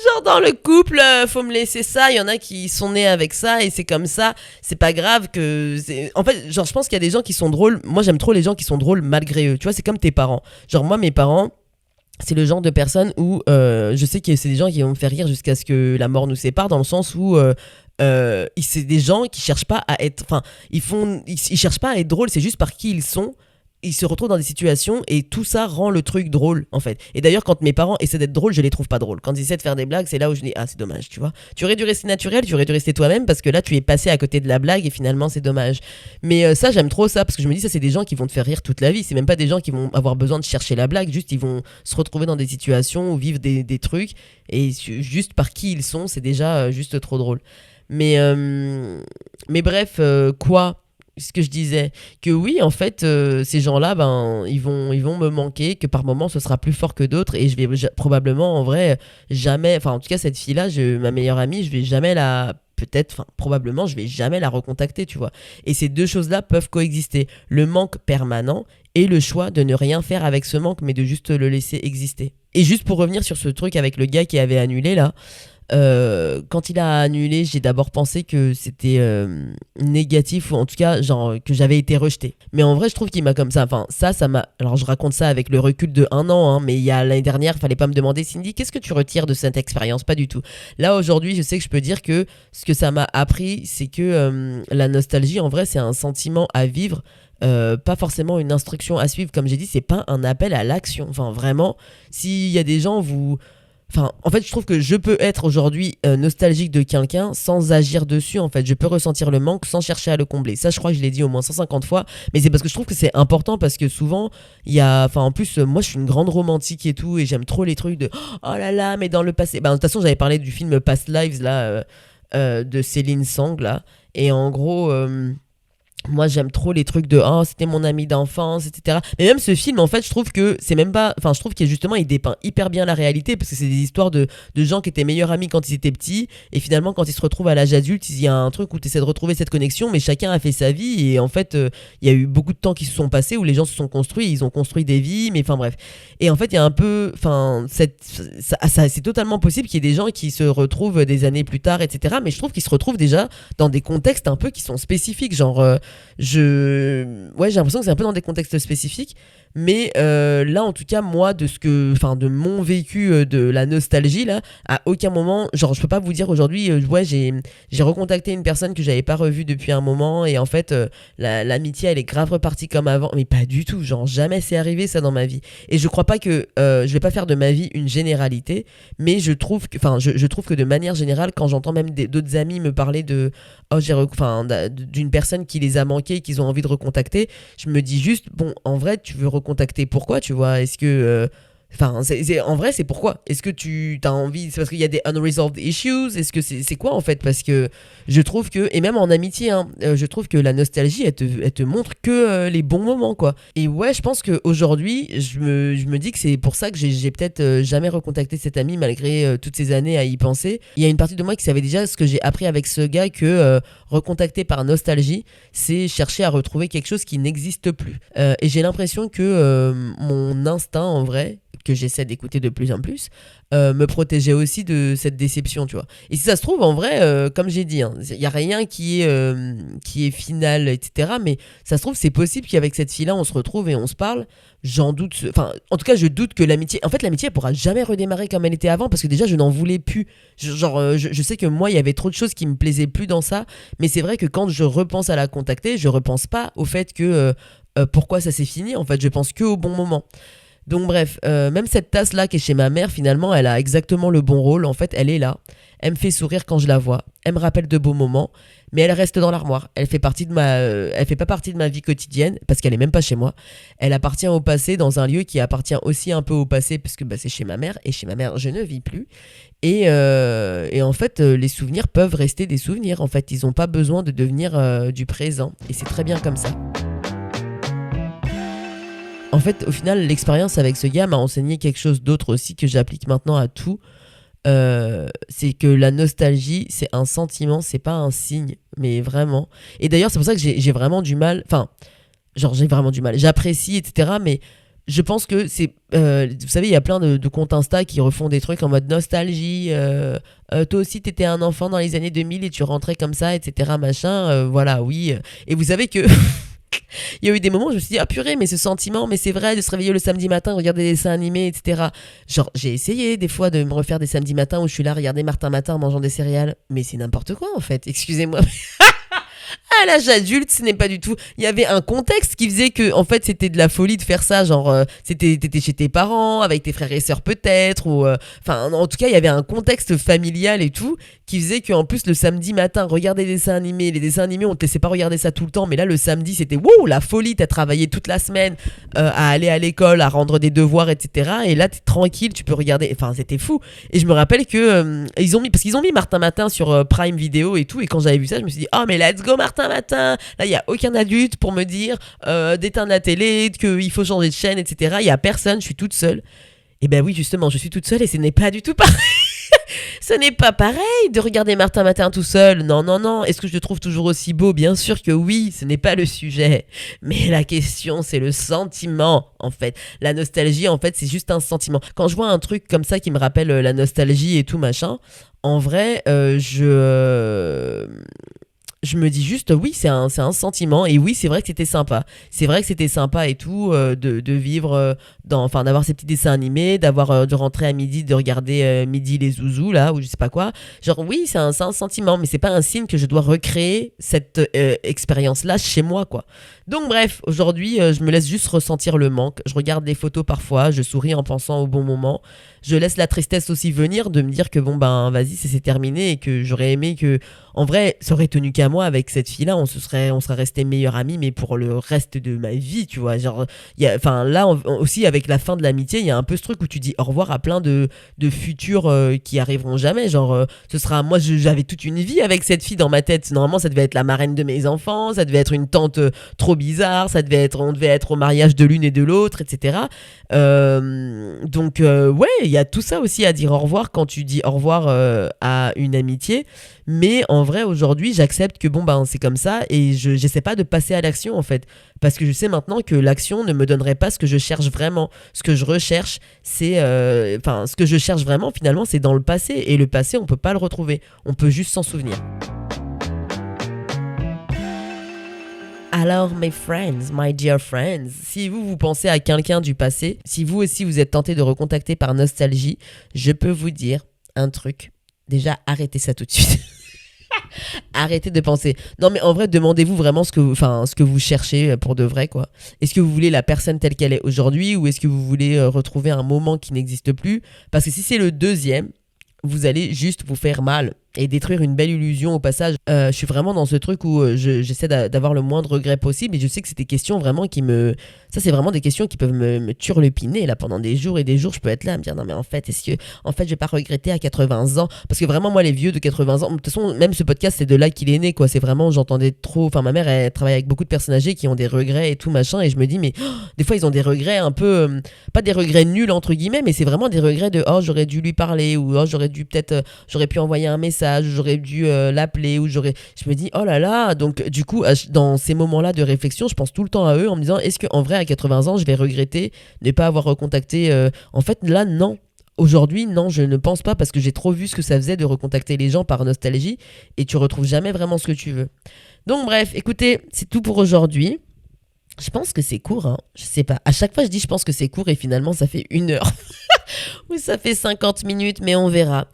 Genre dans le couple, faut me laisser ça. Il y en a qui sont nés avec ça et c'est comme ça. C'est pas grave que. En fait, genre, je pense qu'il y a des gens qui sont drôles. Moi, j'aime trop les gens qui sont drôles malgré eux. Tu vois, c'est comme tes parents. Genre, moi, mes parents, c'est le genre de personnes où je sais que c'est des gens qui vont me faire rire jusqu'à ce que la mort nous sépare, dans le sens où. C'est des gens qui cherchent pas à être. Enfin, ils cherchent pas à être drôles, c'est juste par qui ils sont. Ils se retrouvent dans des situations et tout ça rend le truc drôle en fait. Et d'ailleurs quand mes parents essaient d'être drôles, je les trouve pas drôles. Quand ils essaient de faire des blagues, c'est là où je dis ah c'est dommage, tu vois. Tu aurais dû rester naturel, tu aurais dû rester toi-même parce que là tu es passé à côté de la blague et finalement c'est dommage. Mais ça j'aime trop ça parce que je me dis ça c'est des gens qui vont te faire rire toute la vie. C'est même pas des gens qui vont avoir besoin de chercher la blague, juste ils vont se retrouver dans des situations ou vivre des trucs et juste par qui ils sont, c'est déjà juste trop drôle. Mais, euh, mais bref, quoi ce que je disais, que oui, en fait, ces gens-là, ben, ils vont me manquer, que par moments, ce sera plus fort que d'autres, et je vais probablement, en vrai, jamais, enfin, en tout cas, cette fille-là, ma meilleure amie, je vais jamais peut-être, enfin, probablement, je vais jamais la recontacter, tu vois. Et ces deux choses-là peuvent coexister. Le manque permanent et le choix de ne rien faire avec ce manque, mais de juste le laisser exister. Et juste pour revenir sur ce truc avec le gars qui avait annulé, là, quand il a annulé, j'ai d'abord pensé que c'était négatif ou en tout cas genre que j'avais été rejetée. Mais en vrai, je trouve qu'il m'a comme ça. Enfin, ça m'a. Alors, je raconte ça avec le recul de un an, hein, mais il y a l'année dernière, fallait pas me demander Cindy, qu'est-ce que tu retires de cette expérience? Pas du tout. Là aujourd'hui, je sais que je peux dire que ce que ça m'a appris, c'est que la nostalgie, en vrai, c'est un sentiment à vivre. Pas forcément une instruction à suivre, comme j'ai dit, c'est pas un appel à l'action. Enfin, vraiment, s'il y a des gens, vous. Enfin, en fait, je trouve que je peux être aujourd'hui nostalgique de quelqu'un sans agir dessus. En fait, je peux ressentir le manque sans chercher à le combler. Ça, je crois que je l'ai dit au moins 150 fois. Mais c'est parce que je trouve que c'est important parce que souvent, il y a. Enfin, en plus, moi, je suis une grande romantique et tout. Et j'aime trop les trucs de oh là là, mais dans le passé. Bah, de toute façon, j'avais parlé du film Past Lives, là, de Céline Sang, là. Et en gros. Moi, j'aime trop les trucs de oh, c'était mon ami d'enfance, etc. Mais même ce film, en fait, je trouve que c'est même pas. Enfin, je trouve qu'il justement, il dépeint hyper bien la réalité parce que c'est des histoires de gens qui étaient meilleurs amis quand ils étaient petits et finalement, quand ils se retrouvent à l'âge adulte, il y a un truc où tu essaies de retrouver cette connexion, mais chacun a fait sa vie et en fait, il y a eu beaucoup de temps qui se sont passés où les gens se sont construits, ils ont construit des vies, mais enfin bref. Et en fait, il y a un peu. Enfin, c'est totalement possible qu'il y ait des gens qui se retrouvent des années plus tard, etc. Mais je trouve qu'ils se retrouvent déjà dans des contextes un peu qui sont spécifiques, genre. Ouais, j'ai l'impression que c'est un peu dans des contextes spécifiques, mais là en tout cas moi de mon vécu de la nostalgie là, à aucun moment, genre je peux pas vous dire aujourd'hui, ouais j'ai recontacté une personne que j'avais pas revue depuis un moment et en fait l'amitié elle est grave repartie comme avant, mais pas du tout, genre jamais c'est arrivé ça dans ma vie. Et je crois pas que je vais pas faire de ma vie une généralité, mais je trouve que de manière générale quand j'entends même d'autres amis me parler de oh d'une personne qui les a manqués, qu'ils ont envie de recontacter, je me dis juste bon en vrai tu veux recontacter pourquoi, tu vois, est-ce que Enfin, en vrai, c'est pourquoi? Est-ce que tu as envie? C'est parce qu'il y a des unresolved issues? Est-ce que c'est quoi en fait? Parce que je trouve que, et même en amitié, hein, je trouve que la nostalgie, elle te montre que les bons moments, quoi. Et ouais, je pense qu'aujourd'hui, je me dis que c'est pour ça que j'ai peut-être jamais recontacté cet ami malgré toutes ces années à y penser. Il y a une partie de moi qui savait déjà ce que j'ai appris avec ce gars que recontacter par nostalgie, c'est chercher à retrouver quelque chose qui n'existe plus. Et j'ai l'impression que mon instinct, en vrai, que j'essaie d'écouter de plus en plus, me protégeait aussi de cette déception, tu vois. Et si ça se trouve, en vrai, comme j'ai dit, il n'y a rien qui est final, etc. Mais ça se trouve, c'est possible qu'avec cette fille-là, on se retrouve et on se parle. J'en doute. Enfin, en tout cas, je doute que l'amitié. En fait, l'amitié, elle pourra jamais redémarrer comme elle était avant parce que déjà, je n'en voulais plus. Je sais que moi, il y avait trop de choses qui me plaisaient plus dans ça. Mais c'est vrai que quand je repense à la contacter, je repense pas au fait que pourquoi ça s'est fini. En fait, je pense que au bon moment. Donc bref, même cette tasse-là qui est chez ma mère, finalement, elle a exactement le bon rôle. En fait, elle est là. Elle me fait sourire quand je la vois. Elle me rappelle de beaux moments. Mais elle reste dans l'armoire. Elle fait pas partie de ma vie quotidienne parce qu'elle est même pas chez moi. Elle appartient au passé dans un lieu qui appartient aussi un peu au passé parce que c'est chez ma mère. Et chez ma mère, je ne vis plus. Et en fait, les souvenirs peuvent rester des souvenirs. En fait, ils n'ont pas besoin de devenir du présent. Et c'est très bien comme ça. En fait, au final, l'expérience avec ce gars m'a enseigné quelque chose d'autre aussi que j'applique maintenant à tout. C'est que la nostalgie, c'est un sentiment, c'est pas un signe, mais vraiment. Et d'ailleurs, c'est pour ça que j'ai vraiment du mal. Enfin, j'ai vraiment du mal. J'apprécie, etc. Mais je pense que c'est. Vous savez, il y a plein de comptes Insta qui refont des trucs en mode nostalgie. Toi aussi, t'étais un enfant dans les années 2000 et tu rentrais comme ça, etc. Machin. Voilà, oui. Et vous savez que. Il y a eu des moments où je me suis dit, ah purée, mais ce sentiment, mais c'est vrai, de se réveiller le samedi matin, regarder des dessins animés, etc. Genre, j'ai essayé des fois de me refaire des samedis matins où je suis là, regarder Martin Matin en mangeant des céréales. Mais c'est n'importe quoi en fait, excusez-moi. À l'âge adulte, ce n'est pas du tout. Il y avait un contexte qui faisait que, en fait, c'était de la folie de faire ça. Genre, t'étais chez tes parents, avec tes frères et sœurs peut-être, ou, enfin, en tout cas, il y avait un contexte familial et tout, qui faisait qu'en plus, le samedi matin, regarder des dessins animés. Les dessins animés, on te laissait pas regarder ça tout le temps, mais là, le samedi, c'était wow, la folie. T'as travaillé toute la semaine à aller à l'école, à rendre des devoirs, etc. Et là, t'es tranquille, tu peux regarder. Enfin, c'était fou. Et je me rappelle que parce qu'ils ont mis Martin Matin sur Prime Video et tout. Et quand j'avais vu ça, je me suis dit, oh, mais let's go, Martin Matin. Là, il y a aucun adulte pour me dire d'éteindre la télé, qu'il faut changer de chaîne, etc. Il y a personne, je suis toute seule. Et ben oui, justement, je suis toute seule et ce n'est pas du tout pareil. Ce n'est pas pareil de regarder Martin Matin tout seul. Non, non, non. Est-ce que je le trouve toujours aussi beau? Bien sûr que oui, ce n'est pas le sujet. Mais la question, c'est le sentiment, en fait. La nostalgie, en fait, c'est juste un sentiment. Quand je vois un truc comme ça qui me rappelle la nostalgie et tout machin, en vrai, je me dis juste oui, c'est un sentiment. Et oui, c'est vrai que c'était sympa. C'est vrai que c'était sympa et tout de vivre enfin d'avoir ces petits dessins animés, d'avoir de rentrer à midi, de regarder midi les zouzous là ou je sais pas quoi. Genre oui, c'est un sentiment, mais c'est pas un signe que je dois recréer cette expérience là chez moi quoi. Donc bref, aujourd'hui je me laisse juste ressentir le manque. Je regarde des photos parfois, je souris en pensant au bon moment. Je laisse la tristesse aussi venir de me dire que bon ben vas-y, c'est terminé et que j'aurais aimé que en vrai, ça aurait tenu qu'à moi avec cette fille-là, on serait restés meilleurs amis, mais pour le reste de ma vie, tu vois. Genre, enfin là aussi avec la fin de l'amitié, il y a un peu ce truc où tu dis au revoir à plein de futurs qui arriveront jamais. Genre, ce sera moi, j'avais toute une vie avec cette fille dans ma tête. Normalement, ça devait être la marraine de mes enfants, ça devait être une tante trop bizarre, on devait être au mariage de l'une et de l'autre, etc. Donc ouais, il y a tout ça aussi à dire au revoir quand tu dis au revoir à une amitié. Mais en vrai, aujourd'hui, j'accepte que bon, ben, c'est comme ça et j'essaie pas de passer à l'action en fait. Parce que je sais maintenant que l'action ne me donnerait pas ce que je cherche vraiment. Ce que je recherche, c'est. Enfin, ce que je cherche vraiment, finalement, c'est dans le passé. Et le passé, on peut pas le retrouver. On peut juste s'en souvenir. Alors, mes friends, my dear friends, si vous pensez à quelqu'un du passé, si vous aussi vous êtes tenté de recontacter par nostalgie, je peux vous dire un truc. Déjà, arrêtez ça tout de suite. Arrêtez de penser. Non, mais en vrai, demandez-vous vraiment ce que vous cherchez pour de vrai, quoi. Est-ce que vous voulez la personne telle qu'elle est aujourd'hui ou est-ce que vous voulez retrouver un moment qui n'existe plus? Parce que si c'est le deuxième, vous allez juste vous faire mal. et détruire une belle illusion au passage. Je suis vraiment dans ce truc où j'essaie d'avoir le moins de regrets possible et je sais que c'est des questions vraiment qui me... Ça, c'est vraiment des questions qui peuvent me turlupiner là pendant des jours et des jours. Je peux être là à me dire non mais en fait, est-ce que en fait je vais pas regretter à 80 ans? Parce que vraiment moi les vieux de 80 ans, de toute façon même ce podcast c'est de là qu'il est né quoi. C'est vraiment j'entendais trop... Enfin ma mère elle travaille avec beaucoup de personnes âgées qui ont des regrets et tout machin et je me dis mais des fois ils ont des regrets un peu... pas des regrets nuls entre guillemets mais c'est vraiment des regrets de oh j'aurais dû lui parler ou oh j'aurais dû peut-être... j'aurais pu envoyer un message, j'aurais dû l'appeler ou j'aurais... Je me dis oh là là, donc du coup dans ces moments-là de réflexion, je pense tout le temps à eux en me disant est-ce qu'en vrai à 80 ans je vais regretter de ne pas avoir recontacté en fait là non. Aujourd'hui, non, je ne pense pas parce que j'ai trop vu ce que ça faisait de recontacter les gens par nostalgie et tu retrouves jamais vraiment ce que tu veux. Donc bref, écoutez, c'est tout pour aujourd'hui. Je pense que c'est court, hein. Je sais pas. À chaque fois, je dis je pense que c'est court et finalement, ça fait 1 heure. Ou ça fait 50 minutes, mais on verra.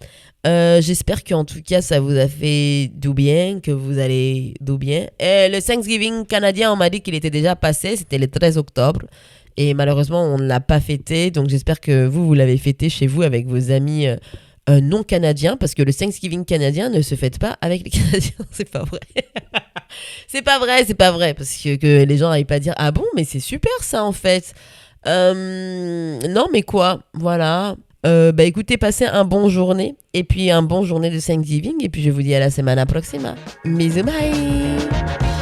J'espère qu'en tout cas, ça vous a fait du bien, que vous allez du bien. Le Thanksgiving canadien, on m'a dit qu'il était déjà passé. C'était le 13 octobre. Et malheureusement, on ne l'a pas fêté. Donc j'espère que vous l'avez fêté chez vous avec vos amis non canadiens. Parce que le Thanksgiving canadien ne se fête pas avec les Canadiens. C'est pas vrai. C'est pas vrai. Parce que les gens n'arrivent pas à dire ah bon, mais c'est super ça en fait. Non, mais quoi, voilà. Bah écoutez, passez un bon journée. Et puis un bon journée de Thanksgiving. Et puis je vous dis à la semana próxima. Bisous, bye.